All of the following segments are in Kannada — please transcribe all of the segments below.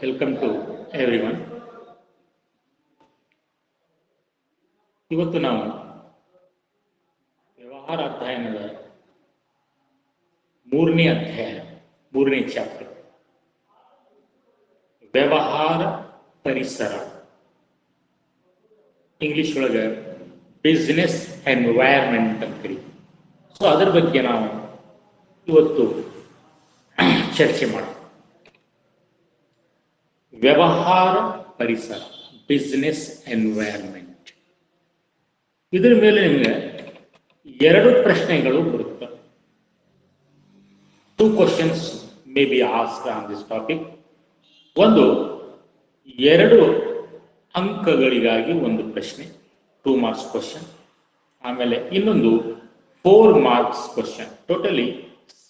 Welcome to everyone. ಇವತ್ತು ನಾವು ವ್ಯವಹಾರ ಅಧ್ಯಯನದ ಮೂರನೇ ಚಾಪ್ಟರ್ ವ್ಯವಹಾರ ಪರಿಸರ, ಇಂಗ್ಲಿಷ್ ಒಳಗೆ ಬಿಸ್ನೆಸ್ ಎನ್ವೈರ್ಮೆಂಟ್ ಅಂತ ಕರೀತೀವಿ. ಸೊ ಅದರ ಬಗ್ಗೆ ನಾವು ಇವತ್ತು ಚರ್ಚೆ ಮಾಡೋಣ. ವ್ಯವಹಾರ ಪರಿಸರ, ಬಿಸ್ನೆಸ್ ಎನ್ವೈರ್ಮೆಂಟ್, ಇದರ ಮೇಲೆ ನಿಮಗೆ 2 ಪ್ರಶ್ನೆಗಳು ಬರುತ್ತವೆ. 2 questions may be asked on this topic. ಒಂದು 2 ಅಂಕಗಳಿಗಾಗಿ ಒಂದು ಪ್ರಶ್ನೆ, 2 marks question. ಆಮೇಲೆ ಇನ್ನೊಂದು 4 marks question. Totally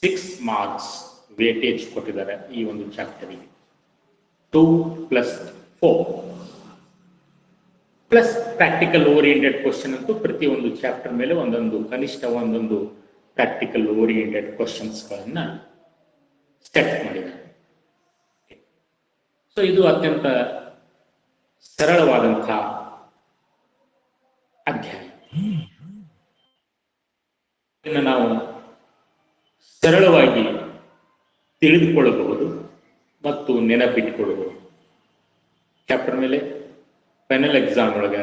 6 marks weightage ಕೊಟ್ಟಿದ್ದಾರೆ ಈ ಒಂದು ಚಾಪ್ಟರಿಗೆ. 2 + 4 ಪ್ಲಸ್ ಪ್ರಾಕ್ಟಿಕಲ್ ಓರಿಯೆಂಟೆಡ್ ಕ್ವಶನ್ ಅಂತೂ ಪ್ರತಿಯೊಂದು ಚಾಪ್ಟರ್ ಮೇಲೆ ಕನಿಷ್ಠ ಒಂದೊಂದು ಪ್ರಾಕ್ಟಿಕಲ್ ಓರಿಯೆಂಟೆಡ್ ಕ್ವಶನ್ಸ್ಗಳನ್ನ ಸೆಟ್ ಮಾಡಿದ್ದಾರೆ. ಸೊ ಇದು ಅತ್ಯಂತ ಸರಳವಾದಂತಹ ಅಧ್ಯಾಯ. ಇದನ್ನು ನಾವು ಸರಳವಾಗಿ ತಿಳಿದುಕೊಳ್ಳಬಹುದು ಮತ್ತು ನೆನಪಿಟ್ಟುಕೊಳ್ಳಬಹುದು. ಚಾಪ್ಟರ್ ಮೇಲೆ ಫೈನಲ್ ಎಕ್ಸಾಮ್ ಒಳಗೆ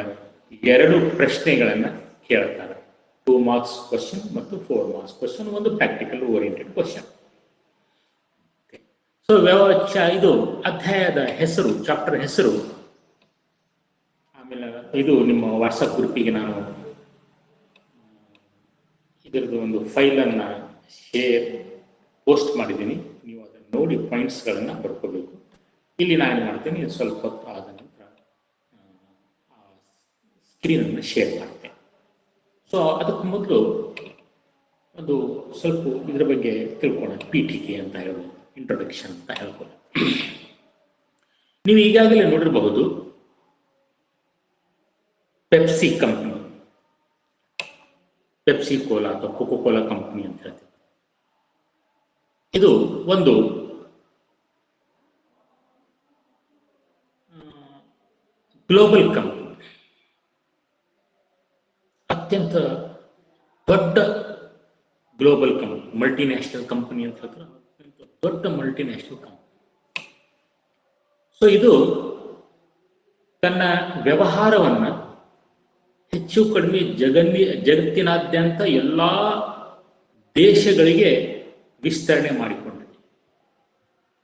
2 ಪ್ರಶ್ನೆಗಳನ್ನ ಕೇಳ್ತಾರೆ. 2 marks ಕ್ವಶನ್ ಮತ್ತು 4 marks ಕ್ವಶನ್, ಒಂದು ಪ್ರಾಕ್ಟಿಕಲ್ ಓರಿಯೆಂಟೆಡ್ ಕ್ವಶನ್. ಸೊ ಇದು ಅಧ್ಯಾಯದ ಹೆಸರು, ಚಾಪ್ಟರ್ ಹೆಸರು. ಆಮೇಲೆ ಇದು ನಿಮ್ಮ ವಾಟ್ಸಪ್ ಗ್ರೂಪಿಗೆ ನಾನು ಇದರದ್ದು ಒಂದು ಫೈಲನ್ನು ಪೋಸ್ಟ್ ಮಾಡಿದ್ದೀನಿ. ನೀವು ಅದನ್ನು ನೋಡಿ ಪಾಯಿಂಟ್ಸ್ಗಳನ್ನು ಬರ್ಕೋಬೇಕು. ಇಲ್ಲಿ ನಾನು ಮಾಡ್ತೀನಿ, ಸ್ವಲ್ಪ ಹೊತ್ತು ಆದ ನಂತರ ಸ್ಕ್ರೀನನ್ನು ಶೇರ್ ಮಾಡ್ತೇನೆ. ಸೊ ಅದಕ್ಕೆ ಮೊದಲು ಒಂದು ಸ್ವಲ್ಪ ಇದರ ಬಗ್ಗೆ ತಿಳ್ಕೊಳ್ಳೋಣ. ಪೀಠಿಕೆ ಅಂತ ಹೇಳೋದು, ಇಂಟ್ರೊಡಕ್ಷನ್ ಅಂತ ಹೇಳ್ಕೊಳ್ಳೋಣ. ನೀವು ಈಗಾಗಲೇ ನೋಡಿರಬಹುದು, ಪೆಪ್ಸಿ ಕಂಪನಿ, ಪೆಪ್ಸಿ ಕೋಲಾ ಅಥವಾ ಕೋಕೋ ಕೋಲಾ ಕಂಪನಿ ಅಂತ ಹೇಳ್ತೀವಿ. ಇದು ಒಂದು ಗ್ಲೋಬಲ್ ಕಂಪನಿ, ಅತ್ಯಂತ ದೊಡ್ಡ ಗ್ಲೋಬಲ್ ಕಂಪನಿ, ಮಲ್ಟಿನ್ಯಾಷನಲ್ ಕಂಪನಿ ಅಂತ ಹೇಳ್ತಾರೆ. ಅತ್ಯಂತ ದೊಡ್ಡ ಮಲ್ಟಿನ್ಯಾಷನಲ್ ಕಂಪನಿ. ಸೊ ಇದು ತನ್ನ ವ್ಯವಹಾರವನ್ನ ಹೆಚ್ಚು ಕಡಿಮೆ ಜಗತ್ತಿನಾದ್ಯಂತ ಎಲ್ಲ ದೇಶಗಳಿಗೆ ವಿಸ್ತರಣೆ ಮಾಡಿಕೊಂಡಿದೆ.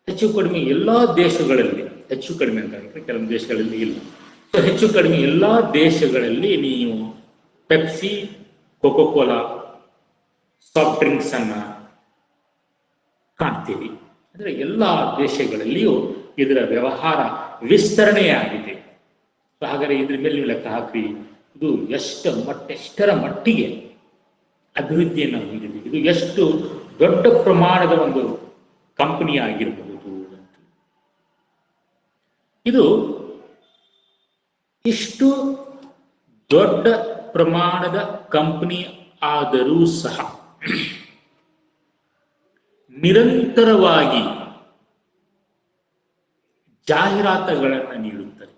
ಹೆಚ್ಚು ಕಡಿಮೆ ಎಲ್ಲ ದೇಶಗಳಲ್ಲಿ, ಹೆಚ್ಚು ಕಡಿಮೆ ಅಂತ ಹೇಳಿದ್ರೆ ಕೆಲವು ದೇಶಗಳಲ್ಲಿ ಇಲ್ಲ, ಸೊ ಹೆಚ್ಚು ಕಡಿಮೆ ಎಲ್ಲ ದೇಶಗಳಲ್ಲಿ ನೀವು Pepsi, cocoa Cola soft drinks ಅನ್ನ ಕಾಣ್ತೀವಿ. ಅಂದರೆ ಎಲ್ಲ ದೇಶಗಳಲ್ಲಿಯೂ ಇದರ ವ್ಯವಹಾರ ವಿಸ್ತರಣೆಯಾಗಿದೆ. ಹಾಗಾದರೆ ಇದ್ರ ಮೇಲೆ ನೀವು ಲೆಕ್ಕ ಹಾಕಿ, ಇದು ಎಷ್ಟರ ಮಟ್ಟಿಗೆ ಅಭಿವೃದ್ಧಿಯನ್ನು ಹೊಂದಿದೆ, ಇದು ಎಷ್ಟು ದೊಡ್ಡ ಪ್ರಮಾಣದ ಒಂದು ಕಂಪನಿ ಆಗಿರಬಹುದು ಅಂತ. ಇದು ಇಷ್ಟು ದೊಡ್ಡ ಪ್ರಮಾಣದ ಕಂಪನಿ ಆದರೂ ಸಹ ನಿರಂತರವಾಗಿ ಜಾಹೀರಾತುಗಳನ್ನು ನೀಡುತ್ತದೆ.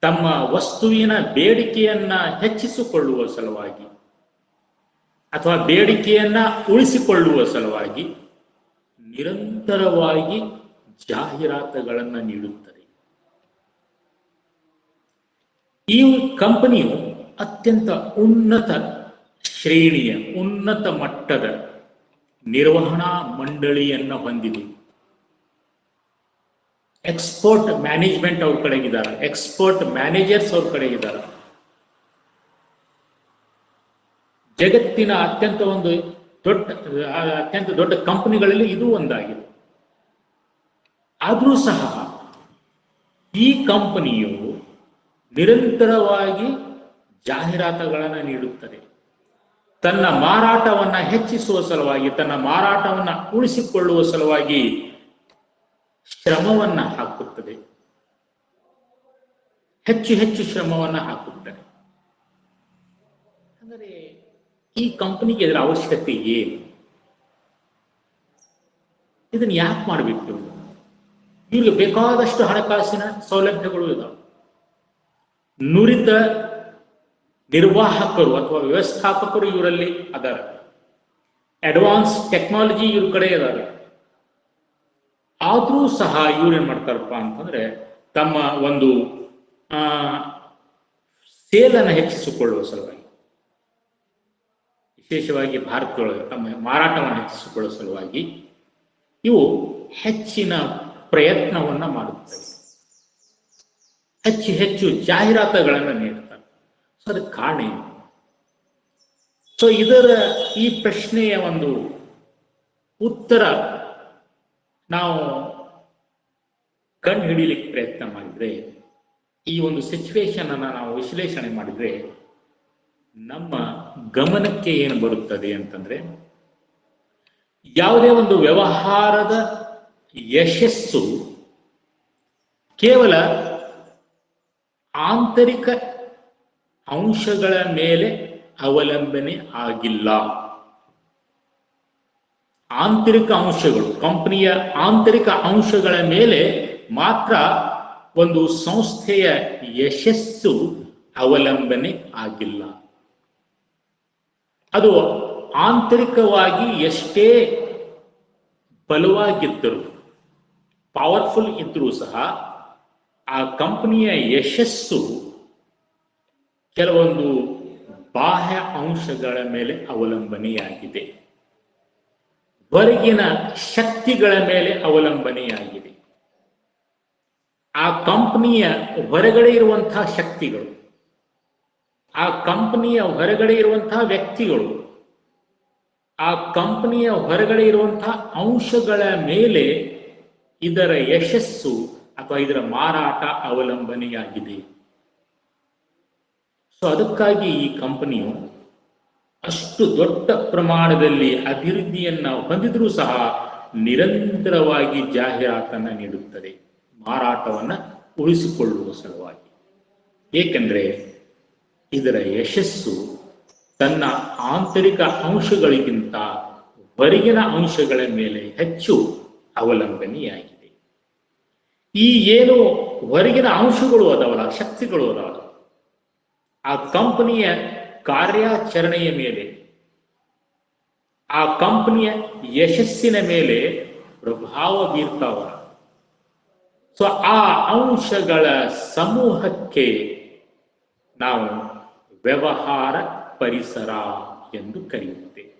ತಮ್ಮ ವಸ್ತುವಿನ ಬೇಡಿಕೆಯನ್ನ ಹೆಚ್ಚಿಸಿಕೊಳ್ಳುವ ಸಲುವಾಗಿ ಅಥವಾ ಬೇಡಿಕೆಯನ್ನ ಉಳಿಸಿಕೊಳ್ಳುವ ಸಲುವಾಗಿ ನಿರಂತರವಾಗಿ ಜಾಹೀರಾತುಗಳನ್ನು ನೀಡುತ್ತದೆ. ಈ ಕಂಪನಿಯು ಅತ್ಯಂತ ಉನ್ನತ ಶ್ರೇಣಿಯ, ಉನ್ನತ ಮಟ್ಟದ ನಿರ್ವಹಣಾ ಮಂಡಳಿಯನ್ನು ಹೊಂದಿದೆ. ಎಕ್ಸ್ಪೋರ್ಟ್ ಮ್ಯಾನೇಜ್ಮೆಂಟ್ ಅವ್ರ ಕಡೆಗಿದ್ದಾರೆ, ಎಕ್ಸ್ಪೋರ್ಟ್ ಮ್ಯಾನೇಜರ್ಸ್ ಅವ್ರ ಕಡೆಗಿದ್ದಾರೆ. ಜಗತ್ತಿನ ಅತ್ಯಂತ ದೊಡ್ಡ ಕಂಪನಿಗಳಲ್ಲಿ ಇದು ಒಂದಾಗಿದೆ. ಆದರೂ ಸಹ ಈ ಕಂಪನಿಯು ನಿರಂತರವಾಗಿ ಜಾಹೀರಾತುಗಳನ್ನು ನೀಡುತ್ತದೆ. ತನ್ನ ಮಾರಾಟವನ್ನು ಹೆಚ್ಚಿಸುವ ಸಲುವಾಗಿ, ತನ್ನ ಮಾರಾಟವನ್ನು ಉಳಿಸಿಕೊಳ್ಳುವ ಸಲುವಾಗಿ ಶ್ರಮವನ್ನ ಹಾಕುತ್ತದೆ, ಹೆಚ್ಚು ಶ್ರಮವನ್ನ ಹಾಕುತ್ತದೆ. ಅಂದರೆ ಈ ಕಂಪನಿಗೆ ಇದರ ಅವಶ್ಯಕತೆ ಏನು? ಇದನ್ನು ಯಾಕೆ ಮಾಡಬೇಕು? ಇವ್ರಿಗೆ ಬೇಕಾದಷ್ಟು ಹಣಕಾಸಿನ ಸೌಲಭ್ಯಗಳು ಇದಾವೆ. ನುರಿತ ನಿರ್ವಾಹಕರು ಅಥವಾ ವ್ಯವಸ್ಥಾಪಕರು ಇವರಲ್ಲಿ ಅದಾರ. ಅಡ್ವಾನ್ಸ್ ಟೆಕ್ನಾಲಜಿ ಇವ್ರ ಕಡೆ ಇದಾವೆ. ಆದರೂ ಸಹ ಇವ್ರು ಏನ್ ಮಾಡ್ತಾರಪ್ಪ ಅಂತಂದ್ರೆ ತಮ್ಮ ಒಂದು ಸೇಲನ್ನು ಹೆಚ್ಚಿಸಿಕೊಳ್ಳುವ ಸಲುವಾಗಿ, ವಿಶೇಷವಾಗಿ ಭಾರತದೊಳಗೆ ತಮ್ಮ ಮಾರಾಟವನ್ನು ಹೆಚ್ಚಿಸಿಕೊಳ್ಳುವ ಸಲುವಾಗಿ ಇವು ಹೆಚ್ಚಿನ ಪ್ರಯತ್ನವನ್ನ ಮಾಡುತ್ತವೆ. ಹೆಚ್ಚು ಹೆಚ್ಚು ಜಾಹೀರಾತುಗಳನ್ನು ನೀಡ್ತಾರೆ. ಸೊ ಅದಕ್ಕೆ ಕಾರಣ ಏನು? ಸೊ ಇದರ ಈ ಪ್ರಶ್ನೆಯ ಒಂದು ಉತ್ತರ ನಾವು ಕಂಡು ಹಿಡಿಯಲಿಕ್ಕೆ ಪ್ರಯತ್ನ ಮಾಡಿದ್ರೆ, ಈ ಒಂದು ಸಿಚುವೇಶನ್ ಅನ್ನ ನಾವು ವಿಶ್ಲೇಷಣೆ ಮಾಡಿದ್ರೆ ನಮ್ಮ ಗಮನಕ್ಕೆ ಏನು ಬರುತ್ತದೆ ಅಂತಂದ್ರೆ, ಯಾವುದೇ ಒಂದು ವ್ಯವಹಾರದ ಯಶಸ್ಸು ಕೇವಲ ಆಂತರಿಕ ಅಂಶಗಳ ಮೇಲೆ ಅವಲಂಬನೆ ಆಗಿಲ್ಲ. ಆಂತರಿಕ ಅಂಶಗಳು, ಕಂಪನಿಯ ಆಂತರಿಕ ಅಂಶಗಳ ಮೇಲೆ ಮಾತ್ರ ಒಂದು ಸಂಸ್ಥೆಯ ಯಶಸ್ಸು ಅವಲಂಬನೆ ಆಗಿಲ್ಲ. ಅದು ಆಂತರಿಕವಾಗಿ ಎಷ್ಟೇ ಬಲವಾಗಿದ್ದರೂ, ಪವರ್ಫುಲ್ ಇದ್ರೂ ಸಹ ಆ ಕಂಪನಿಯ ಯಶಸ್ಸು ಕೆಲವೊಂದು ಬಾಹ್ಯ ಅಂಶಗಳ ಮೇಲೆ ಅವಲಂಬನೆಯಾಗಿದೆ, ಹೊರಗಿನ ಶಕ್ತಿಗಳ ಮೇಲೆ ಅವಲಂಬನೆಯಾಗಿದೆ. ಆ ಕಂಪನಿಯ ಹೊರಗಡೆ ಇರುವಂತಹ ಶಕ್ತಿಗಳು, ಆ ಕಂಪನಿಯ ಹೊರಗಡೆ ಇರುವಂತಹ ವ್ಯಕ್ತಿಗಳು, ಆ ಕಂಪನಿಯ ಹೊರಗಡೆ ಇರುವಂತಹ ಅಂಶಗಳ ಮೇಲೆ ಇದರ ಯಶಸ್ಸು ಅಥವಾ ಇದರ ಮಾರಾಟ ಅವಲಂಬನೆಯಾಗಿದೆ. ಸೊ ಅದಕ್ಕಾಗಿ ಈ ಕಂಪನಿಯು ಅಷ್ಟು ದೊಡ್ಡ ಪ್ರಮಾಣದಲ್ಲಿ ಅಭಿವೃದ್ಧಿಯನ್ನ ಹೊಂದಿದ್ರೂ ಸಹ ನಿರಂತರವಾಗಿ ಜಾಹೀರಾತನ್ನ ನೀಡುತ್ತದೆ, ಮಾರಾಟವನ್ನ ಉಳಿಸಿಕೊಳ್ಳುವ ಸಲುವಾಗಿ. ಏಕೆಂದರೆ ಇದರ ಯಶಸ್ಸು ತನ್ನ ಆಂತರಿಕ ಅಂಶಗಳಿಗಿಂತ ಹೊರಗಿನ ಅಂಶಗಳ ಮೇಲೆ ಹೆಚ್ಚು ಅವಲಂಬನೆಯಾಗಿದೆ. ಈ ಏನು ಹೊರಗಿನ ಅಂಶಗಳು ಅದಾವಲ್ಲ, ಶಕ್ತಿಗಳು ಅದಾವಲ್ಲ, ಆ ಕಂಪನಿಯ ಕಾರ್ಯಾಚರಣೆಯ ಮೇಲೆ, ಆ ಕಂಪನಿಯ ಯಶಸ್ಸಿನ ಮೇಲೆ ಪ್ರಭಾವ ಬೀರ್ತಾವ. ಸೊ ಆ ಅಂಶಗಳ ಸಮೂಹಕ್ಕೆ ನಾವು ವ್ಯವಹಾರ ಪರಿಸರ ಎಂದು ಕರೆಯುತ್ತೇವೆ.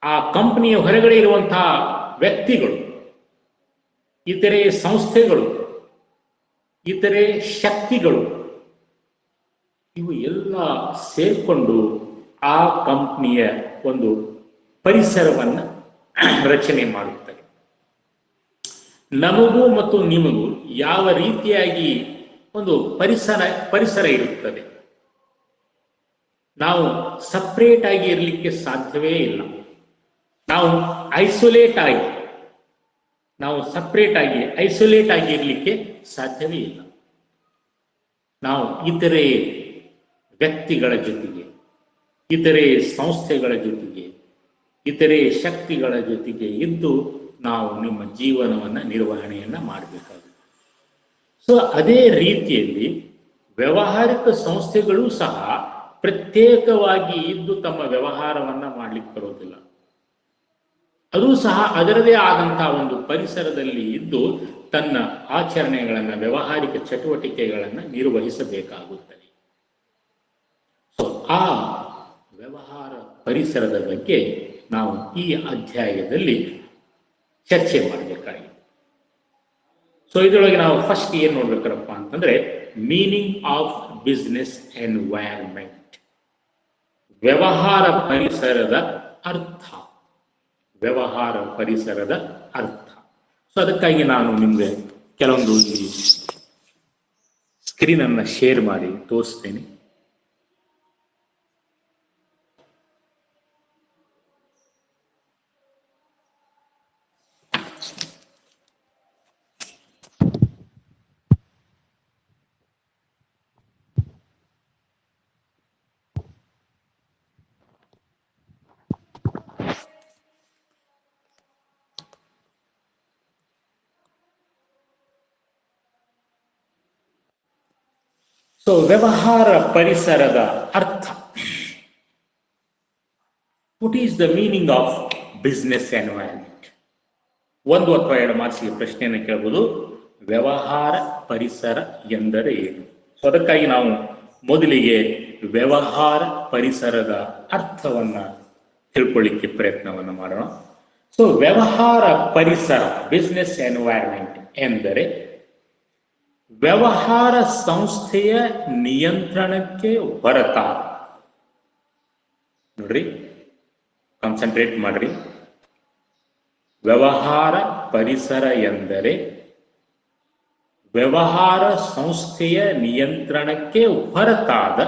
ಆ ಕಂಪನಿಯ ಹೊರಗಡೆ ಇರುವಂತಹ ವ್ಯಕ್ತಿಗಳು, ಇತರೆ ಸಂಸ್ಥೆಗಳು, ಇತರೆ ಶಕ್ತಿಗಳು, ಇವು ಎಲ್ಲ ಸೇರ್ಕೊಂಡು ಆ ಕಂಪನಿಯ ಒಂದು ಪರಿಸರವನ್ನು ರಚನೆ ಮಾಡುತ್ತವೆ. ನಮಗೂ ಮತ್ತು ನಿಮಗೂ ಯಾವ ರೀತಿಯಾಗಿ ಒಂದು ಪರಿಸರ ಇರುತ್ತದೆ, ನಾವು ಸಪ್ರೇಟ್ ಆಗಿ ಇರಲಿಕ್ಕೆ ಸಾಧ್ಯವೇ ಇಲ್ಲ. ನಾವು ಐಸೋಲೇಟ್ ಆಗಿ ಇರಲಿಕ್ಕೆ ಸಾಧ್ಯವೇ ಇಲ್ಲ. ನಾವು ಇತರೆ ವ್ಯಕ್ತಿಗಳ ಜೊತೆಗೆ, ಇತರೆ ಸಂಸ್ಥೆಗಳ ಜೊತೆಗೆ, ಇತರೆ ಶಕ್ತಿಗಳ ಜೊತೆಗೆ ಇದ್ದು ನಾವು ನಿಮ್ಮ ಜೀವನವನ್ನು ನಿರ್ವಹಣೆಯನ್ನ ಮಾಡಬೇಕಾಗುತ್ತೆ. ಸೊ ಅದೇ ರೀತಿಯಲ್ಲಿ ವ್ಯಾವಹಾರಿಕ ಸಂಸ್ಥೆಗಳು ಸಹ ಪ್ರತ್ಯೇಕವಾಗಿ ಇದ್ದು ತಮ್ಮ ವ್ಯವಹಾರವನ್ನ ಮಾಡ್ಲಿಕ್ಕೆ ಬರೋದಿಲ್ಲ. ಅದು ಸಹ ಅದರದೇ ಆದಂತಹ ಒಂದು ಪರಿಸರದಲ್ಲಿ ಇದ್ದು ತನ್ನ ಆಚರಣೆಗಳನ್ನ, ವ್ಯಾವಹಾರಿಕ ಚಟುವಟಿಕೆಗಳನ್ನ ನಿರ್ವಹಿಸಬೇಕಾಗುತ್ತದೆ. ಸೊ ಆ ವ್ಯವಹಾರ ಪರಿಸರದ ಬಗ್ಗೆ ನಾವು ಈ ಅಧ್ಯಾಯದಲ್ಲಿ ಚರ್ಚೆ ಮಾಡಬೇಕಾಗಿದೆ. ಸೊ ಇದರೊಳಗೆ ನಾವು ಫಸ್ಟ್ ಏನ್ ನೋಡ್ಬೇಕಪ್ಪ ಅಂತಂದ್ರೆ, ಮೀನಿಂಗ್ ಆಫ್ ಬಿಸ್ನೆಸ್ ಎನ್ವೈರನ್ಮೆಂಟ್, ವ್ಯವಹಾರ ಪರಿಸರದ ಅರ್ಥ. ವ್ಯವಹಾರ ಪರಿಸರದ ಅರ್ಥ. ಸೊ ಅದಕ್ಕಾಗಿ ನಾನು ನಿಮ್ಗೆ ಕೆಲವೊಂದು ಸ್ಕ್ರೀನ್ ಅನ್ನ ಶೇರ್ ಮಾಡಿ ತೋರಿಸ್ತೇನೆ. ಸೊ ವ್ಯವಹಾರ ಪರಿಸರದ ಅರ್ಥ. What is the meaning of business environment? ಒಂದು ಅಥವಾ ಎರಡು ಮಾರ್ಕ್ಸಿಗೆ ಪ್ರಶ್ನೆಯನ್ನು ಕೇಳಬಹುದು. ವ್ಯವಹಾರ ಪರಿಸರ ಎಂದರೆ ಏನು? ಸೊ ಅದಕ್ಕಾಗಿ ನಾವು ಮೊದಲಿಗೆ ವ್ಯವಹಾರ ಪರಿಸರದ ಅರ್ಥವನ್ನ ತಿಳ್ಕೊಳ್ಳಿಕ್ಕೆ ಪ್ರಯತ್ನವನ್ನು ಮಾಡೋಣ. ಸೊ ವ್ಯವಹಾರ ಪರಿಸರ, ಬಿಸ್ನೆಸ್ ಎನ್ವೈರನ್ಮೆಂಟ್ ಎಂದರೆ ವ್ಯವಹಾರ ಸಂಸ್ಥೆಯ ನಿಯಂತ್ರಣಕ್ಕೆ ಹೊರತಾದ, ನೋಡ್ರಿ ಕಾನ್ಸಂಟ್ರೇಟ್ ಮಾಡ್ರಿ, ವ್ಯವಹಾರ ಪರಿಸರ ಎಂದರೆ ವ್ಯವಹಾರ ಸಂಸ್ಥೆಯ ನಿಯಂತ್ರಣಕ್ಕೆ ಹೊರತಾದ,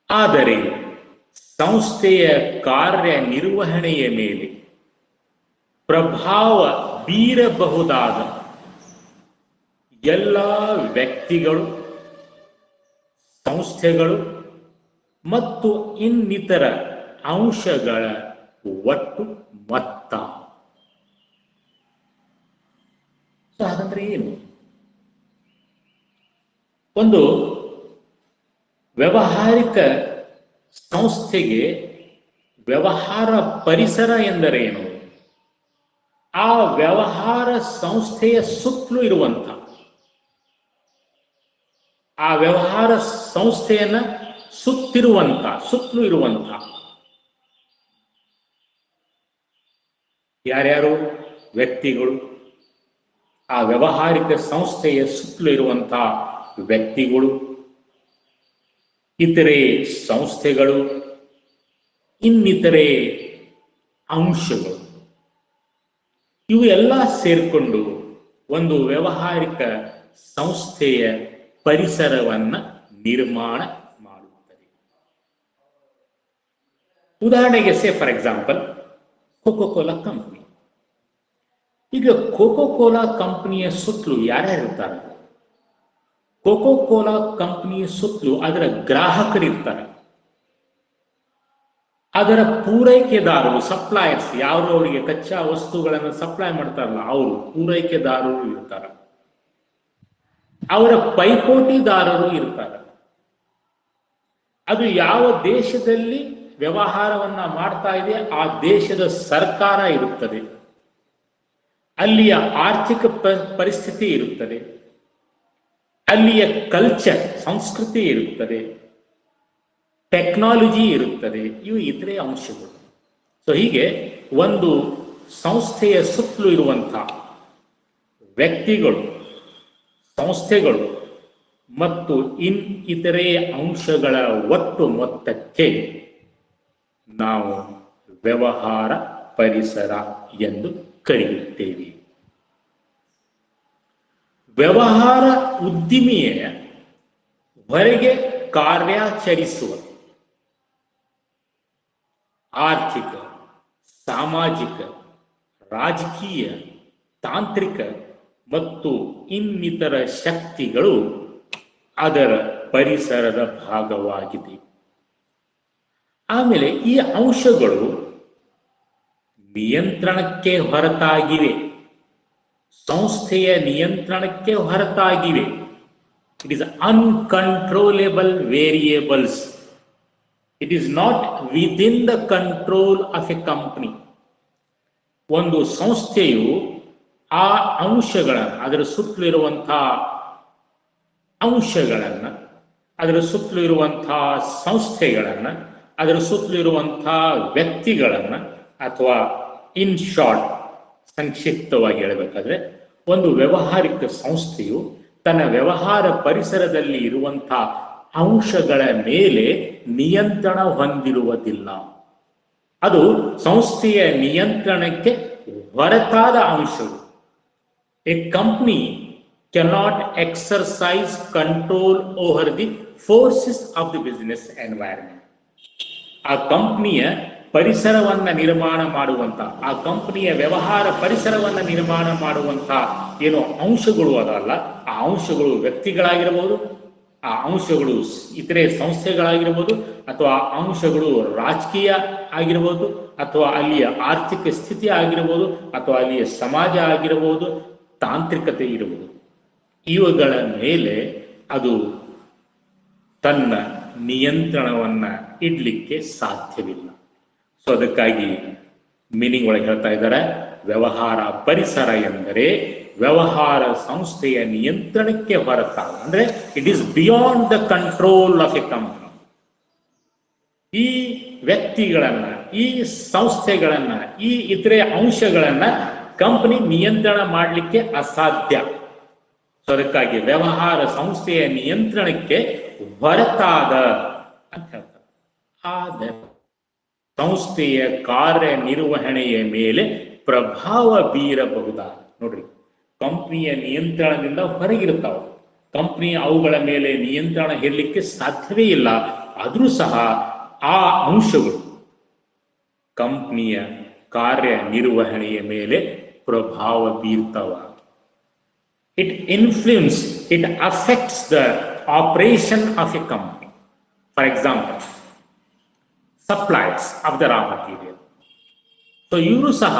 ಆದರೆ ಸಂಸ್ಥೆಯ ಕಾರ್ಯನಿರ್ವಹಣೆಯ ಮೇಲೆ ಪ್ರಭಾವ ಬೀರಬಹುದಾದ ಎಲ್ಲ ವ್ಯಕ್ತಿಗಳು, ಸಂಸ್ಥೆಗಳು ಮತ್ತು ಇನ್ನಿತರ ಅಂಶಗಳ ಒಟ್ಟು ಮೊತ್ತ. ಹಾಗಂದ್ರೆ ಏನು? ಒಂದು ವ್ಯವಹಾರಿಕ ಸಂಸ್ಥೆಗೆ ವ್ಯವಹಾರ ಪರಿಸರ ಎಂದರೇನು? ಆ ವ್ಯವಹಾರ ಸಂಸ್ಥೆಯ ಸುತ್ತಲೂ ಇರುವಂಥ, ಆ ವ್ಯವಹಾರ ಸಂಸ್ಥೆಯನ್ನ ಸುತ್ತಲೂ ಇರುವಂಥ ಯಾರ್ಯಾರು ವ್ಯಕ್ತಿಗಳು, ಆ ವ್ಯವಹಾರಿಕ ಸಂಸ್ಥೆಯ ಸುತ್ತಲೂ ಇರುವಂತಹ ವ್ಯಕ್ತಿಗಳು, ಇತರೆ ಸಂಸ್ಥೆಗಳು, ಇನ್ನಿತರೆ ಅಂಶಗಳು, ಇವು ಎಲ್ಲ ಸೇರಿಕೊಂಡು ಒಂದು ವ್ಯವಹಾರಿಕ ಸಂಸ್ಥೆಯ ಪರಿಸರವನ್ನ ನಿರ್ಮಾಣ ಮಾಡುತ್ತದೆ. ಉದಾಹರಣೆಗೆ for example cocoa Cola company. ಈಗ ಕೋಕೋ ಕೋಲಾ ಕಂಪನಿಯ ಸುತ್ತಲೂ ಯಾರ್ಯಾರಿರ್ತಾರೆ? ಕೋಕೋ ಕೋಲಾ ಕಂಪನಿಯ ಸುತ್ತಲೂ ಅದರ ಗ್ರಾಹಕರಿರ್ತಾರೆ, ಅದರ ಪೂರೈಕೆದಾರರು, ಸಪ್ಲೈಯರ್ಸ್, ಯಾರು ಅವರಿಗೆ ಕಚ್ಚಾ ವಸ್ತುಗಳನ್ನು ಸಪ್ಲೈ ಮಾಡ್ತಾರಲ್ಲ ಅವರು ಪೂರೈಕೆದಾರರು ಇರ್ತಾರೆ, ಅವರ ಪೈಪೋಟಿದಾರರು ಇರ್ತಾರೆ. ಅದು ಯಾವ ದೇಶದಲ್ಲಿ ವ್ಯವಹಾರವನ್ನ ಮಾಡ್ತಾ ಇದೆ ಆ ದೇಶದ ಸರ್ಕಾರ ಇರುತ್ತದೆ, ಅಲ್ಲಿಯ ಆರ್ಥಿಕ ಪರಿಸ್ಥಿತಿ ಇರುತ್ತದೆ, ಅಲ್ಲಿಯ ಕಲ್ಚರ್ ಸಂಸ್ಕೃತಿ ಇರುತ್ತದೆ, ಟೆಕ್ನಾಲಜಿ ಇರುತ್ತದೆ, ಇವು ಇತರೆ ಅಂಶಗಳು. ಸೊ ಹೀಗೆ ಒಂದು ಸಂಸ್ಥೆಯ ಸುತ್ತಲೂ ಇರುವಂತಹ ವ್ಯಕ್ತಿಗಳು, ಸಂಸ್ಥೆಗಳು ಮತ್ತು ಇತರೆ ಅಂಶಗಳ ಒಟ್ಟು ಮೊತ್ತಕ್ಕೆ ನಾವು ವ್ಯವಹಾರ ಪರಿಸರ ಎಂದು ಕರೆಯುತ್ತೇವೆ. ವ್ಯವಹಾರ ಉದ್ದಿಮೆಯ ಹೊರಗೆ ಕಾರ್ಯಾಚರಿಸುವ ಆರ್ಥಿಕ, ಸಾಮಾಜಿಕ, ರಾಜಕೀಯ, ತಾಂತ್ರಿಕ ಮತ್ತು ಇನ್ನಿತರ ಶಕ್ತಿಗಳು ಅದರ ಪರಿಸರದ ಭಾಗವಾಗಿದೆ. ಆಮೇಲೆ ಈ ಅಂಶಗಳು ನಿಯಂತ್ರಣಕ್ಕೆ ಹೊರತಾಗಿವೆ, ಸಂಸ್ಥೆಯ ನಿಯಂತ್ರಣಕ್ಕೆ ಹೊರತಾಗಿವೆ. It is uncontrollable variables. It is not within the control of a company. ಒಂದು ಸಂಸ್ಥೆಯು ಆ ಅಂಶಗಳನ್ನು, ಅದರ ಸುತ್ತಲೂ ಇರುವಂತಹ ಅಂಶಗಳನ್ನು, ಅದರ ಸುತ್ತಲೂ ಇರುವಂತಹ ಸಂಸ್ಥೆಗಳನ್ನು, ಅದರ ಸುತ್ತಲೂ ಇರುವಂತಹ ವ್ಯಕ್ತಿಗಳನ್ನು, ಅಥವಾ ಇನ್ ಶಾರ್ಟ್ ಸಂಕ್ಷಿಪ್ತವಾಗಿ ಹೇಳಬೇಕಾದ್ರೆ ಒಂದು ವ್ಯವಹಾರಿಕ ಸಂಸ್ಥೆಯು ತನ್ನ ವ್ಯವಹಾರ ಪರಿಸರದಲ್ಲಿ ಇರುವಂತಹ ಅಂಶಗಳ ಮೇಲೆ ನಿಯಂತ್ರಣ ಹೊಂದಿರುವುದಿಲ್ಲ. ಅದು ಸಂಸ್ಥೆಯ ನಿಯಂತ್ರಣಕ್ಕೆ ಹೊರತಾದ ಅಂಶಗಳು. A company cannot exercise control over the forces of the business environment. ಆ ಕಂಪನಿಯ ಪರಿಸರವನ್ನ ನಿರ್ಮಾಣ ಮಾಡುವಂತ, ಆ ಕಂಪನಿಯ ವ್ಯವಹಾರ ಪರಿಸರವನ್ನ ನಿರ್ಮಾಣ ಮಾಡುವಂತ ಏನೋ ಅಂಶಗಳು ಅದಲ್ಲ, ಆ ಅಂಶಗಳು ವ್ಯಕ್ತಿಗಳಾಗಿರಬಹುದು, ಆ ಅಂಶಗಳು ಇತರೆ ಸಂಸ್ಥೆಗಳಾಗಿರ್ಬೋದು, ಅಥವಾ ಅಂಶಗಳು ರಾಜಕೀಯ ಆಗಿರ್ಬೋದು, ಅಥವಾ ಅಲ್ಲಿಯ ಆರ್ಥಿಕ ಸ್ಥಿತಿ ಆಗಿರ್ಬೋದು, ಅಥವಾ ಅಲ್ಲಿಯ ಸಮಾಜ ಆಗಿರಬಹುದು, ತಾಂತ್ರಿಕತೆ ಇರಬಹುದು. ಇವುಗಳ ಮೇಲೆ ಅದು ತನ್ನ ನಿಯಂತ್ರಣವನ್ನ ಇಡ್ಲಿಕ್ಕೆ ಸಾಧ್ಯವಿಲ್ಲ. ಸೊ ಅದಕ್ಕಾಗಿ ಮೀನಿಂಗ್ ಒಳಗೆ ಹೇಳ್ತಾ ಇದ್ದಾರೆ, ವ್ಯವಹಾರ ಪರಿಸರ ಎಂದರೆ ವ್ಯವಹಾರ ಸಂಸ್ಥೆಯ ನಿಯಂತ್ರಣಕ್ಕೆ ಹೊರತಾದ, ಅಂದ್ರೆ it is beyond the control of a company. ಈ ವ್ಯಕ್ತಿಗಳನ್ನ, ಈ ಸಂಸ್ಥೆಗಳನ್ನ, ಈ ಇತರೆ ಅಂಶಗಳನ್ನ ಕಂಪನಿ ನಿಯಂತ್ರಣ ಮಾಡಲಿಕ್ಕೆ ಅಸಾಧ್ಯ. ಸೊ ಅದಕ್ಕಾಗಿ ವ್ಯವಹಾರ ಸಂಸ್ಥೆಯ ನಿಯಂತ್ರಣಕ್ಕೆ ಹೊರತಾದ ಅಂತ ಹೇಳ್ತಾರೆ. ಆದ ಸಂಸ್ಥೆಯ ಕಾರ್ಯನಿರ್ವಹಣೆಯ ಮೇಲೆ ಪ್ರಭಾವ ಬೀರಬಹುದಾದ, ನೋಡ್ರಿ, ಕಂಪನಿಯ ನಿಯಂತ್ರಣದಿಂದ ಹೊರಗಿರ್ತಾವ, ಕಂಪನಿ ಅವುಗಳ ಮೇಲೆ ನಿಯಂತ್ರಣ ಹೇರಲಿಕ್ಕೆ ಸಾಧ್ಯವೇ ಇಲ್ಲ. ಆದರೂ ಸಹ ಆ ಅಂಶಗಳು ಕಂಪನಿಯ ಕಾರ್ಯನಿರ್ವಹಣೆಯ ಮೇಲೆ ಪ್ರಭಾವ ಬೀರ್ತಾವ. It influences, it affects the operation of a company. For example, suppliers of the raw material. So ಇವರು ಸಹ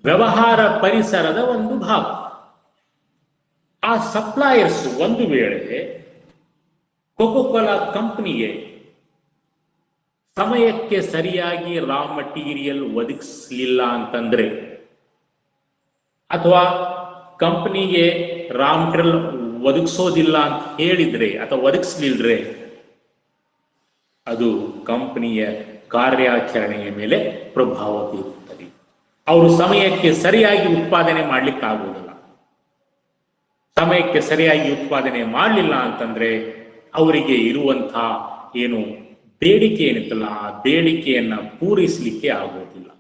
ವ್ಯವಹಾರ ಪರಿಸರದ ಒಂದು ಭಾಗ. ಆ ಸಪ್ಲೈಯರ್ಸ್ ಒಂದು ವೇಳೆ ಕೋಕೋ-ಕೋಲಾ ಕಂಪನಿಗೆ ಸಮಯಕ್ಕೆ ಸರಿಯಾಗಿ ರಾ ಮಟೀರಿಯಲ್ ಒದಗಿಸಲಿಲ್ಲ ಅಂತಂದ್ರೆ, ಅಥವಾ ಕಂಪನಿಗೆ ರಾ ಮಟೀರಿಯಲ್ ಒದಗಿಸೋದಿಲ್ಲ ಅಂತ ಹೇಳಿದ್ರೆ ಅಥವಾ ಒದಗಿಸ್ಲಿಲ್ರೆ, ಅದು ಕಂಪನಿಯ ಕಾರ್ಯಾಚರಣೆಯ ಮೇಲೆ ಪ್ರಭಾವ ಬೀರುತ್ತದೆ. ಅವರು ಸಮಯಕ್ಕೆ ಸರಿಯಾಗಿ ಉತ್ಪಾದನೆ ಮಾಡ್ಲಿಕ್ಕೆ ಆಗುವುದಿಲ್ಲ. ಸಮಯಕ್ಕೆ ಸರಿಯಾಗಿ ಉತ್ಪಾದನೆ ಮಾಡಲಿಲ್ಲ ಅಂತಂದ್ರೆ ಅವರಿಗೆ ಇರುವಂತಹ ಏನು ಬೇಡಿಕೆ ಏನಿತ್ತಲ್ಲ, ಆ ಬೇಡಿಕೆಯನ್ನ ಪೂರೈಸಲಿಕ್ಕೆ ಆಗುವುದಿಲ್ಲ.